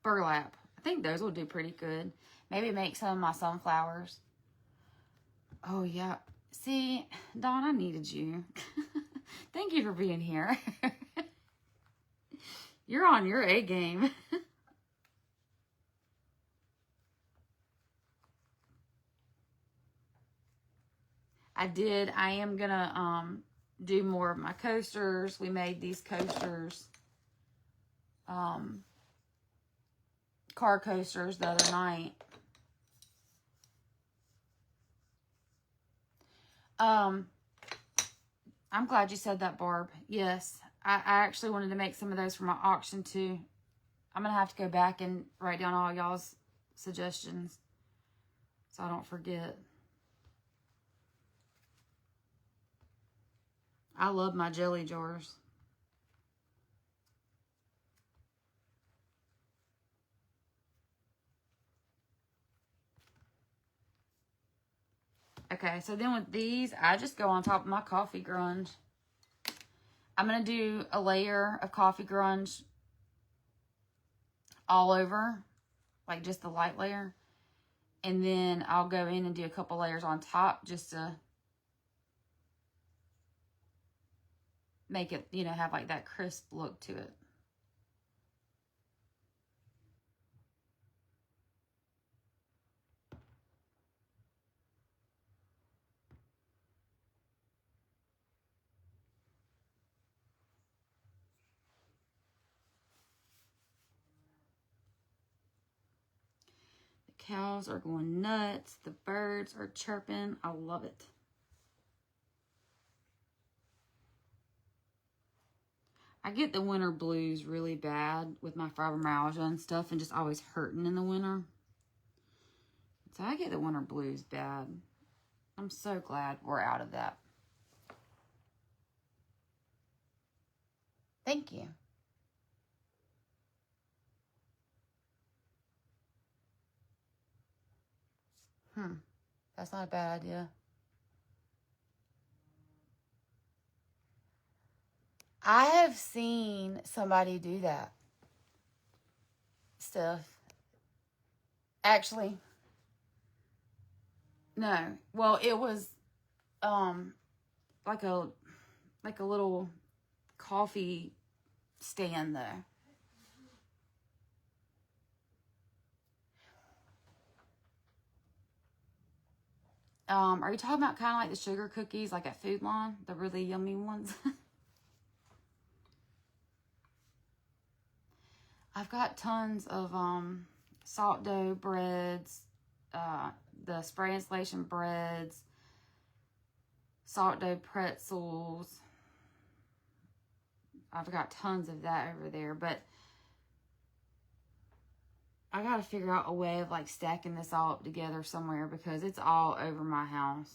burlap. I think those will do pretty good. Maybe make some of my sunflowers. Oh yeah. See, Dawn, I needed you. Thank you for being here. You're on your A game. I am gonna do more of my coasters. We made these coasters, car coasters the other night. I'm glad you said that, Barb. Yes, I actually wanted to make some of those for my auction too. I'm gonna have to go back and write down all y'all's suggestions so I don't forget. I love my jelly jars. Okay, so then with these, I just go on top of my coffee grunge. I'm going to do a layer of coffee grunge all over, like just the light layer. And then I'll go in and do a couple layers on top just to make it, you know, have like that crisp look to it. The cows are going nuts. The birds are chirping. I love it. I get the winter blues really bad with my fibromyalgia and stuff and just always hurting in the winter. So I get the winter blues bad. I'm so glad we're out of that. Thank you. That's not a bad idea. I have seen somebody do that stuff. Actually, no. Well, it was like a little coffee stand though. Are you talking about kind of like the sugar cookies, like at Food Line, the really yummy ones? I've got tons of salt dough breads, the spray insulation breads, salt dough pretzels. I've got tons of that over there, but I got to figure out a way of like stacking this all up together somewhere because it's all over my house.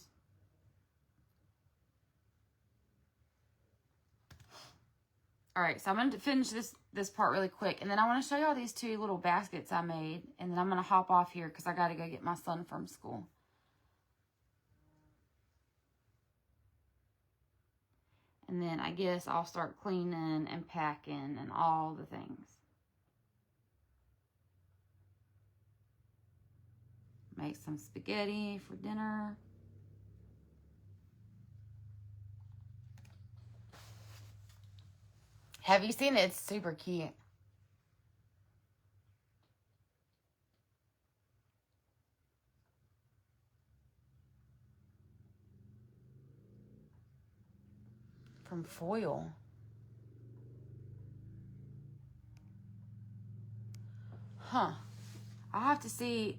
All right, so I'm going to finish this part really quick, and then I want to show y'all these two little baskets I made, and then I'm going to hop off here because I got to go get my son from school. And then I guess I'll start cleaning and packing and all the things. Make some spaghetti for dinner. Have you seen it? It's super cute. From Foil. Huh. I'll have to see.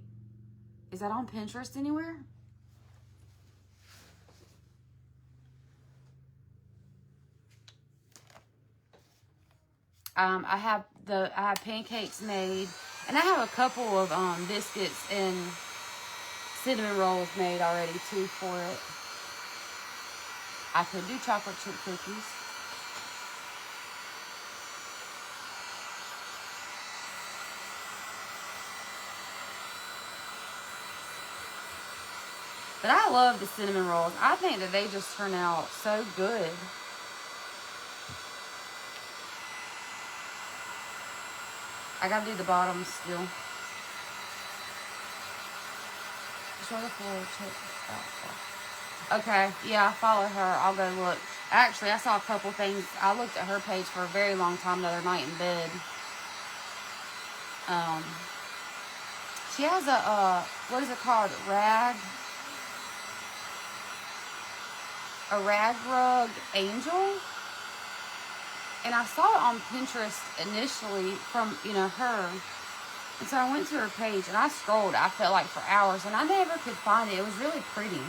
Is that on Pinterest anywhere? I have pancakes made, and I have a couple of biscuits and cinnamon rolls made already too for it. I could do chocolate chip cookies. But I love the cinnamon rolls. I think that they just turn out so good. I gotta do the bottoms still. Show the full check. Okay, yeah, I follow her. I'll go look. Actually, I saw a couple things. I looked at her page for a very long time the other night in bed. She has a, what is it called? A rag rug angel. And I saw it on Pinterest initially from, you know, her. And so I went to her page and I scrolled, I felt like, for hours. And I never could find it. It was really pretty.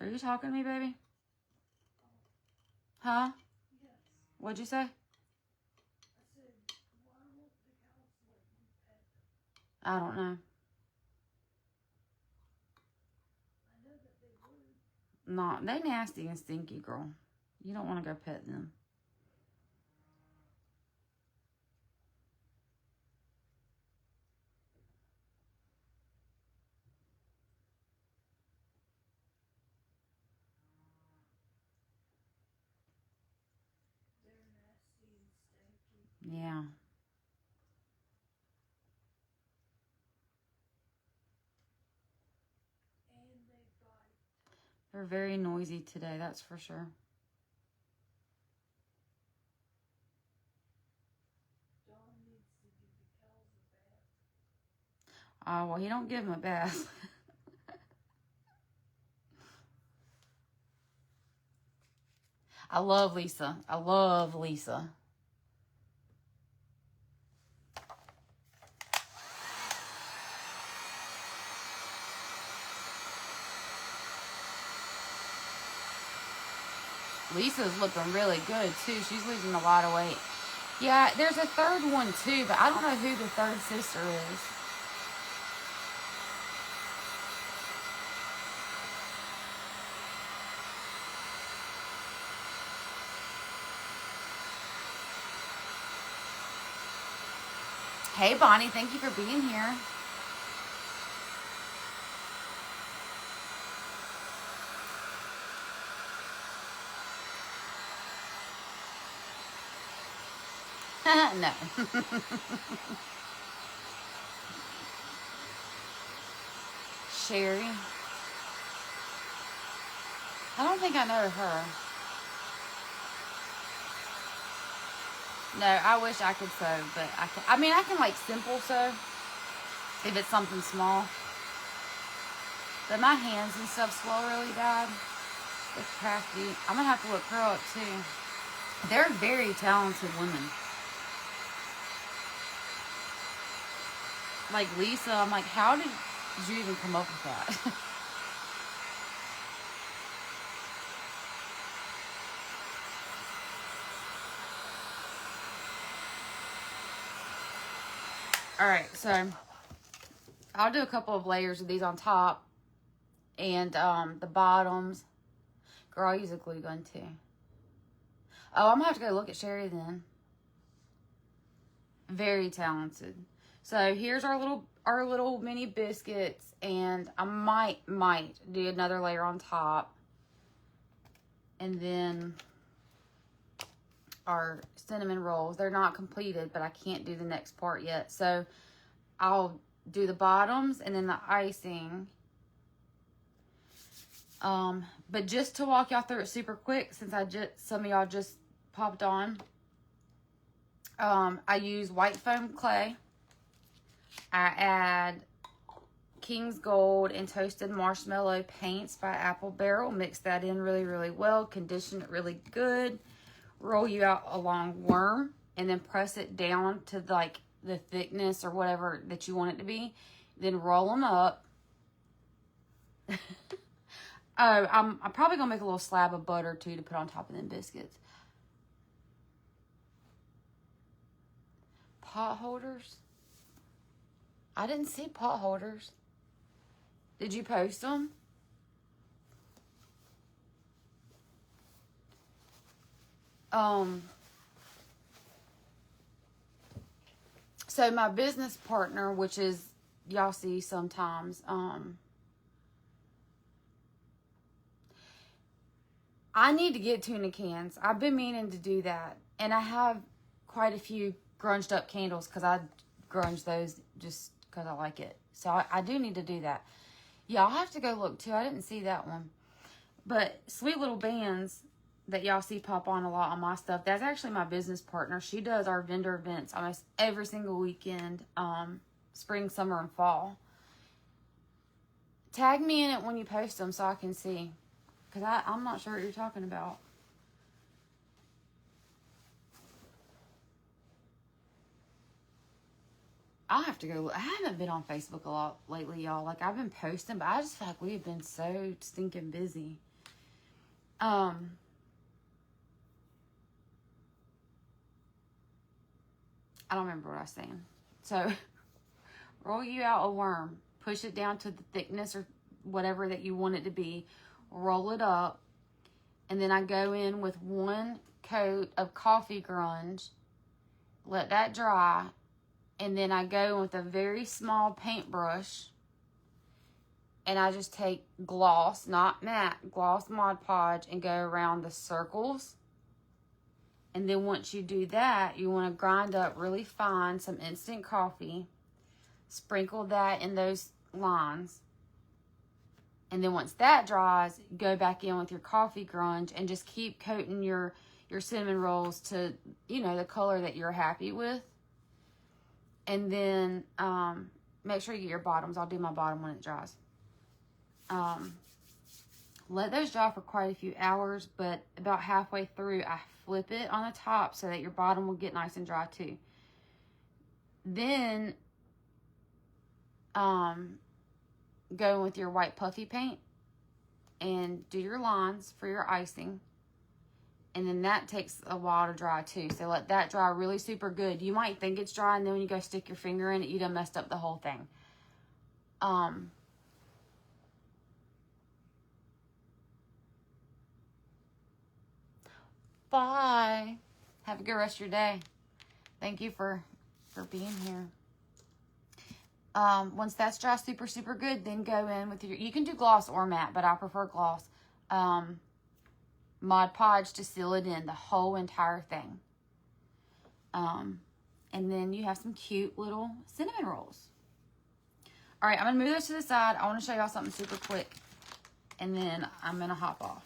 Are you talking to me, baby? Huh? Yes. What'd you say? I said, why won't the cows let you pet them? I don't know. I know that they would. No, they nasty and stinky, girl. You don't want to go pet them. They're nasty and stinky. Yeah. And they bite. They're very noisy today, that's for sure. Dawn needs to give the cows a bath. Oh, well, he don't give them a bath. I love Lisa. I love Lisa. Lisa's looking really good, too. She's losing a lot of weight. Yeah, there's a third one, too, but I don't know who the third sister is. Hey, Bonnie, thank you for being here. No. Sherry. I don't think I know her. No, I wish I could sew, but I can. I mean, I can like simple sew if it's something small. But my hands and stuff swell really bad. It's crafty. I'm gonna have to look her up too. They're very talented women. Like Lisa, I'm like, how did you even come up with that? Alright, so I'll do a couple of layers of these on top. And the bottoms. Girl, I'll use a glue gun too. Oh, I'm gonna have to go look at Sherry then. Very talented. So here's our little mini biscuits, and I might do another layer on top. And then our cinnamon rolls. They're not completed, but I can't do the next part yet. So I'll do the bottoms and then the icing. But just to walk y'all through it super quick, since some of y'all just popped on. I use white foam clay. I add King's Gold and Toasted Marshmallow Paints by Apple Barrel. Mix that in really, really well. Condition it really good. Roll you out a long worm. And then press it down to like the thickness or whatever that you want it to be. Then roll them up. Oh, I'm probably going to make a little slab of butter too to put on top of them biscuits. Pot holders. I didn't see pot holders. Did you post them? So my business partner, which is, y'all see sometimes, I need to get tuna cans. I've been meaning to do that. And I have quite a few grunged up candles because I grunge those just because I like it. So I do need to do that. Yeah, I'll have to go look too. I didn't see that one. But Sweet Little Bands that y'all see pop on a lot on my stuff, that's actually my business partner. She does our vendor events almost every single weekend, spring, summer, and fall. Tag me in it when you post them so I can see. Because I'm not sure what you're talking about. I'll have to go look. I haven't been on Facebook a lot lately, y'all. Like, I've been posting, but I just feel like we have been so stinking busy. I don't remember what I was saying. So, roll you out a worm. Push it down to the thickness or whatever that you want it to be. Roll it up. And then I go in with 1 coat of coffee grunge. Let that dry. And then I go with a very small paintbrush. And I just take gloss, not matte, gloss Mod Podge, and go around the circles. And then once you do that, you want to grind up really fine some instant coffee. Sprinkle that in those lines. And then once that dries, go back in with your coffee grunge and just keep coating your cinnamon rolls to, the color that you're happy with. And then make sure you get your bottoms. I'll do my bottom when it dries. Let those dry for quite a few hours, but about halfway through, I flip it on the top so that your bottom will get nice and dry too. Then go with your white puffy paint and do your lines for your icing. And then that takes a while to dry too. So let that dry really super good. You might think it's dry, and then when you go stick your finger in it, you done messed up the whole thing. Bye. Have a good rest of your day. Thank you for being here. Once that's dry super, super good, then go in with you can do gloss or matte, but I prefer gloss. Mod Podge to seal it in, the whole entire thing. And then you have some cute little cinnamon rolls. All right, I'm going to move those to the side. I want to show y'all something super quick. And then I'm going to hop off.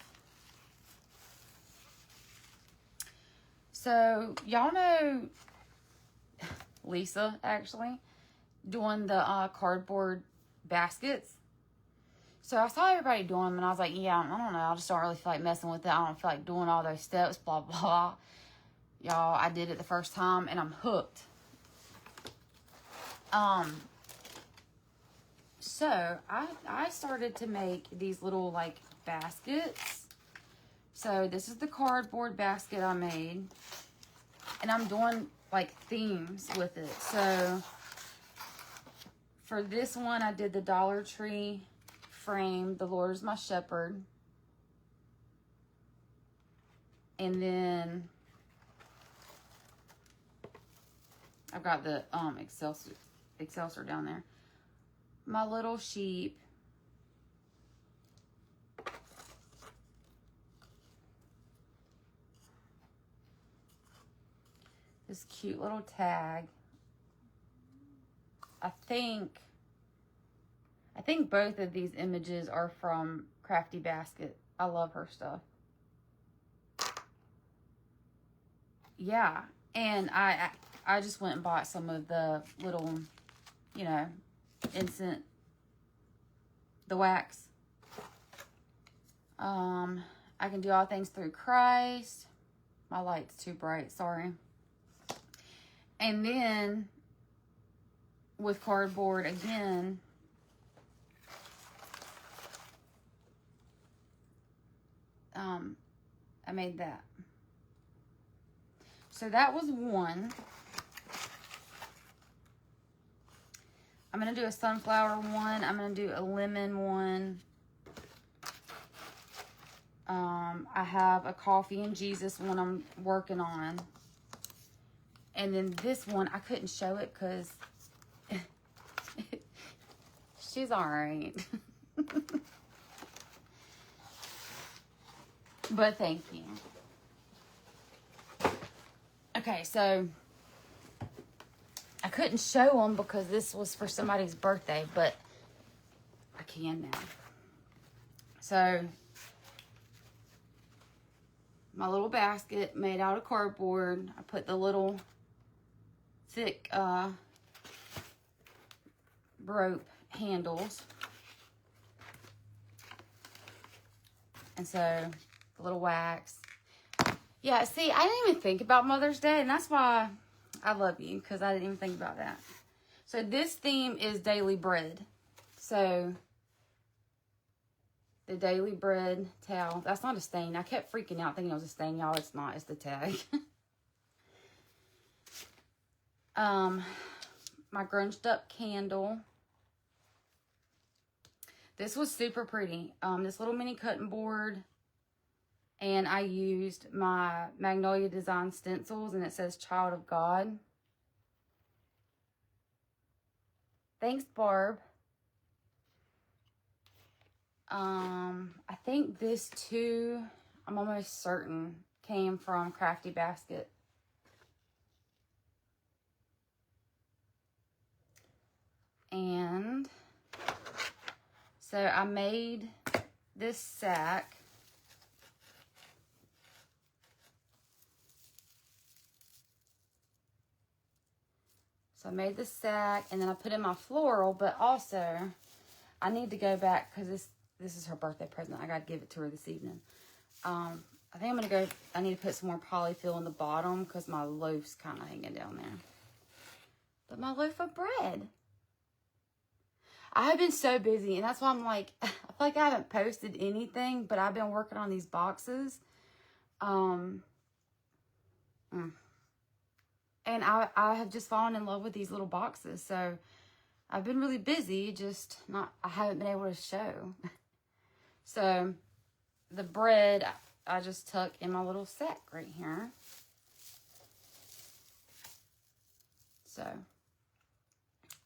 So, y'all know Lisa, actually, doing the cardboard baskets. So I saw everybody doing them, and I was like, yeah, I don't know. I just don't really feel like messing with it. I don't feel like doing all those steps, blah, blah, blah. Y'all, I did it the first time, and I'm hooked. So I started to make these little, like, baskets. So this is the cardboard basket I made. And I'm doing, like, themes with it. So for this one, I did the Dollar Tree frame, the Lord is my shepherd. And then I've got the Excelsior down there. My little sheep. This cute little tag. I think both of these images are from Crafty Basket. I love her stuff. Yeah, and I just went and bought some of the little, instant, the wax. I can do all things through Christ. My light's too bright, sorry. And then with cardboard again, I made that. So that was one. I'm going to do a sunflower one. I'm going to do a lemon one. I have a coffee and Jesus one I'm working on. And then this one, I couldn't show it because she's all right. But thank you. Okay, so I couldn't show them because this was for somebody's birthday, but I can now. So, my little basket made out of cardboard. I put the little thick rope handles. And so, the little wax. Yeah, see, I didn't even think about Mother's Day, and that's why I love you, because I didn't even think about that. So, this theme is daily bread. So, the daily bread towel. That's not a stain. I kept freaking out thinking it was a stain, y'all. It's not. It's the tag. My grunched up candle. This was super pretty. This little mini cutting board. And I used my Magnolia Design stencils, and it says Child of God. Thanks, Barb. I think this too, I'm almost certain, came from Crafty Basket. And so I made this sack. So I made this sack, and then I put in my floral, but also I need to go back because this is her birthday present. I got to give it to her this evening. I think I'm going to go, I need to put some more polyfill in the bottom because my loaf's kind of hanging down there. But my loaf of bread. I have been so busy, and that's why I'm like, I feel like I haven't posted anything, but I've been working on these boxes. And I have just fallen in love with these little boxes. So I've been really busy, just I haven't been able to show. So the bread, I just tuck in my little sack right here. So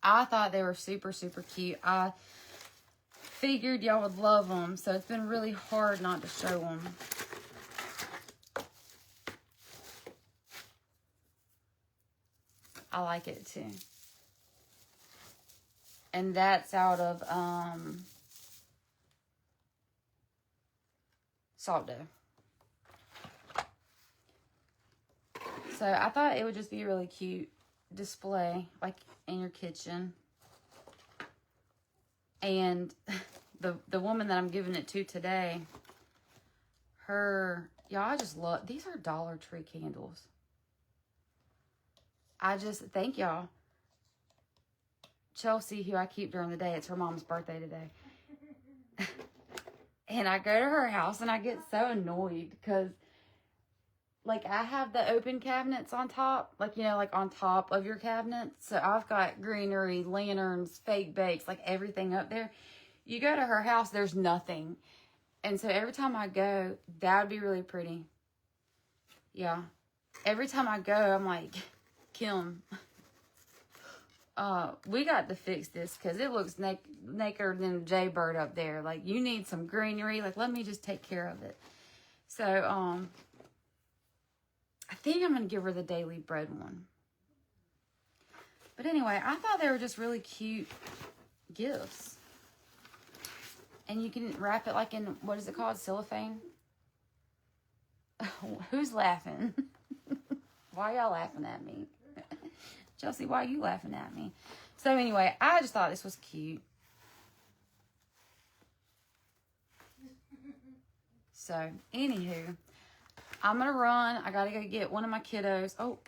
I thought they were super, super cute. I figured y'all would love them. So it's been really hard not to show them. I like it too. And that's out of salt dough. So I thought it would just be a really cute display, like in your kitchen. And the woman that I'm giving it to today, y'all, I just love, these are Dollar Tree candles. I just, thank y'all. Chelsea, who I keep during the day, it's her mom's birthday today. And I go to her house and I get so annoyed because, like, I have the open cabinets on top, like, you know, like on top of your cabinet. So I've got greenery, lanterns, fake bakes, like everything up there. You go to her house, there's nothing. And so every time I go, that would be really pretty. Yeah. Every time I go, I'm like, Kim, we got to fix this because it looks naked than a jaybird up there. Like, you need some greenery. Like, let me just take care of it. So, I think I'm going to give her the daily bread one. But anyway, I thought they were just really cute gifts. And you can wrap it like in, what is it called? Cellophane? Who's laughing? Why y'all laughing at me? Chelsea, why are you laughing at me? So anyway, I just thought this was cute. So, anywho, I'm going to run. I got to go get one of my kiddos. Oh.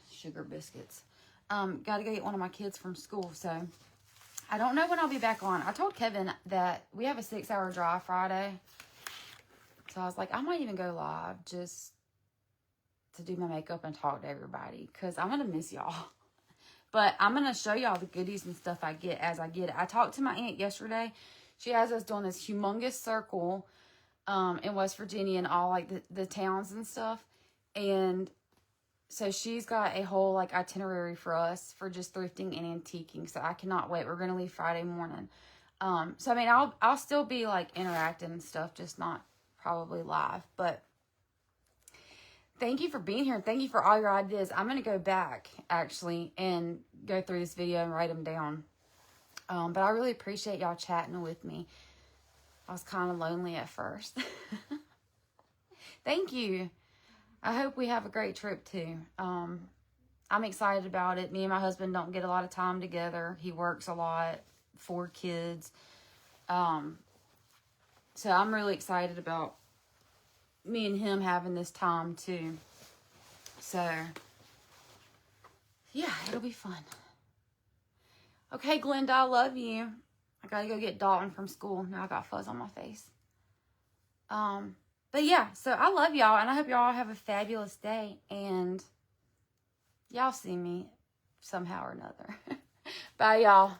Sugar biscuits. Got to go get one of my kids from school. So, I don't know when I'll be back on. I told Kevin that we have a 6-hour drive Friday. So I was like, I might even go live just to do my makeup and talk to everybody because I'm going to miss y'all. But I'm going to show y'all the goodies and stuff I get as I get it. I talked to my aunt yesterday. She has us doing this humongous circle in West Virginia and all like the towns and stuff. And so she's got a whole like itinerary for us for just thrifting and antiquing. So I cannot wait. We're going to leave Friday morning. So I mean, I'll still be like interacting and stuff, just not probably live. But thank you for being here. Thank you for all your ideas. I'm going to go back actually and go through this video and write them down. But I really appreciate y'all chatting with me. I was kind of lonely at first. Thank you. I hope we have a great trip too. I'm excited about it. Me and my husband don't get a lot of time together. He works a lot, 4 kids. So I'm really excited about me and him having this time too. So yeah, it'll be fun. Okay, Glenda, I love you. I gotta go get Dalton from school. Now I got fuzz on my face. But yeah, so I love y'all, and I hope y'all have a fabulous day, and y'all see me somehow or another. Bye, y'all.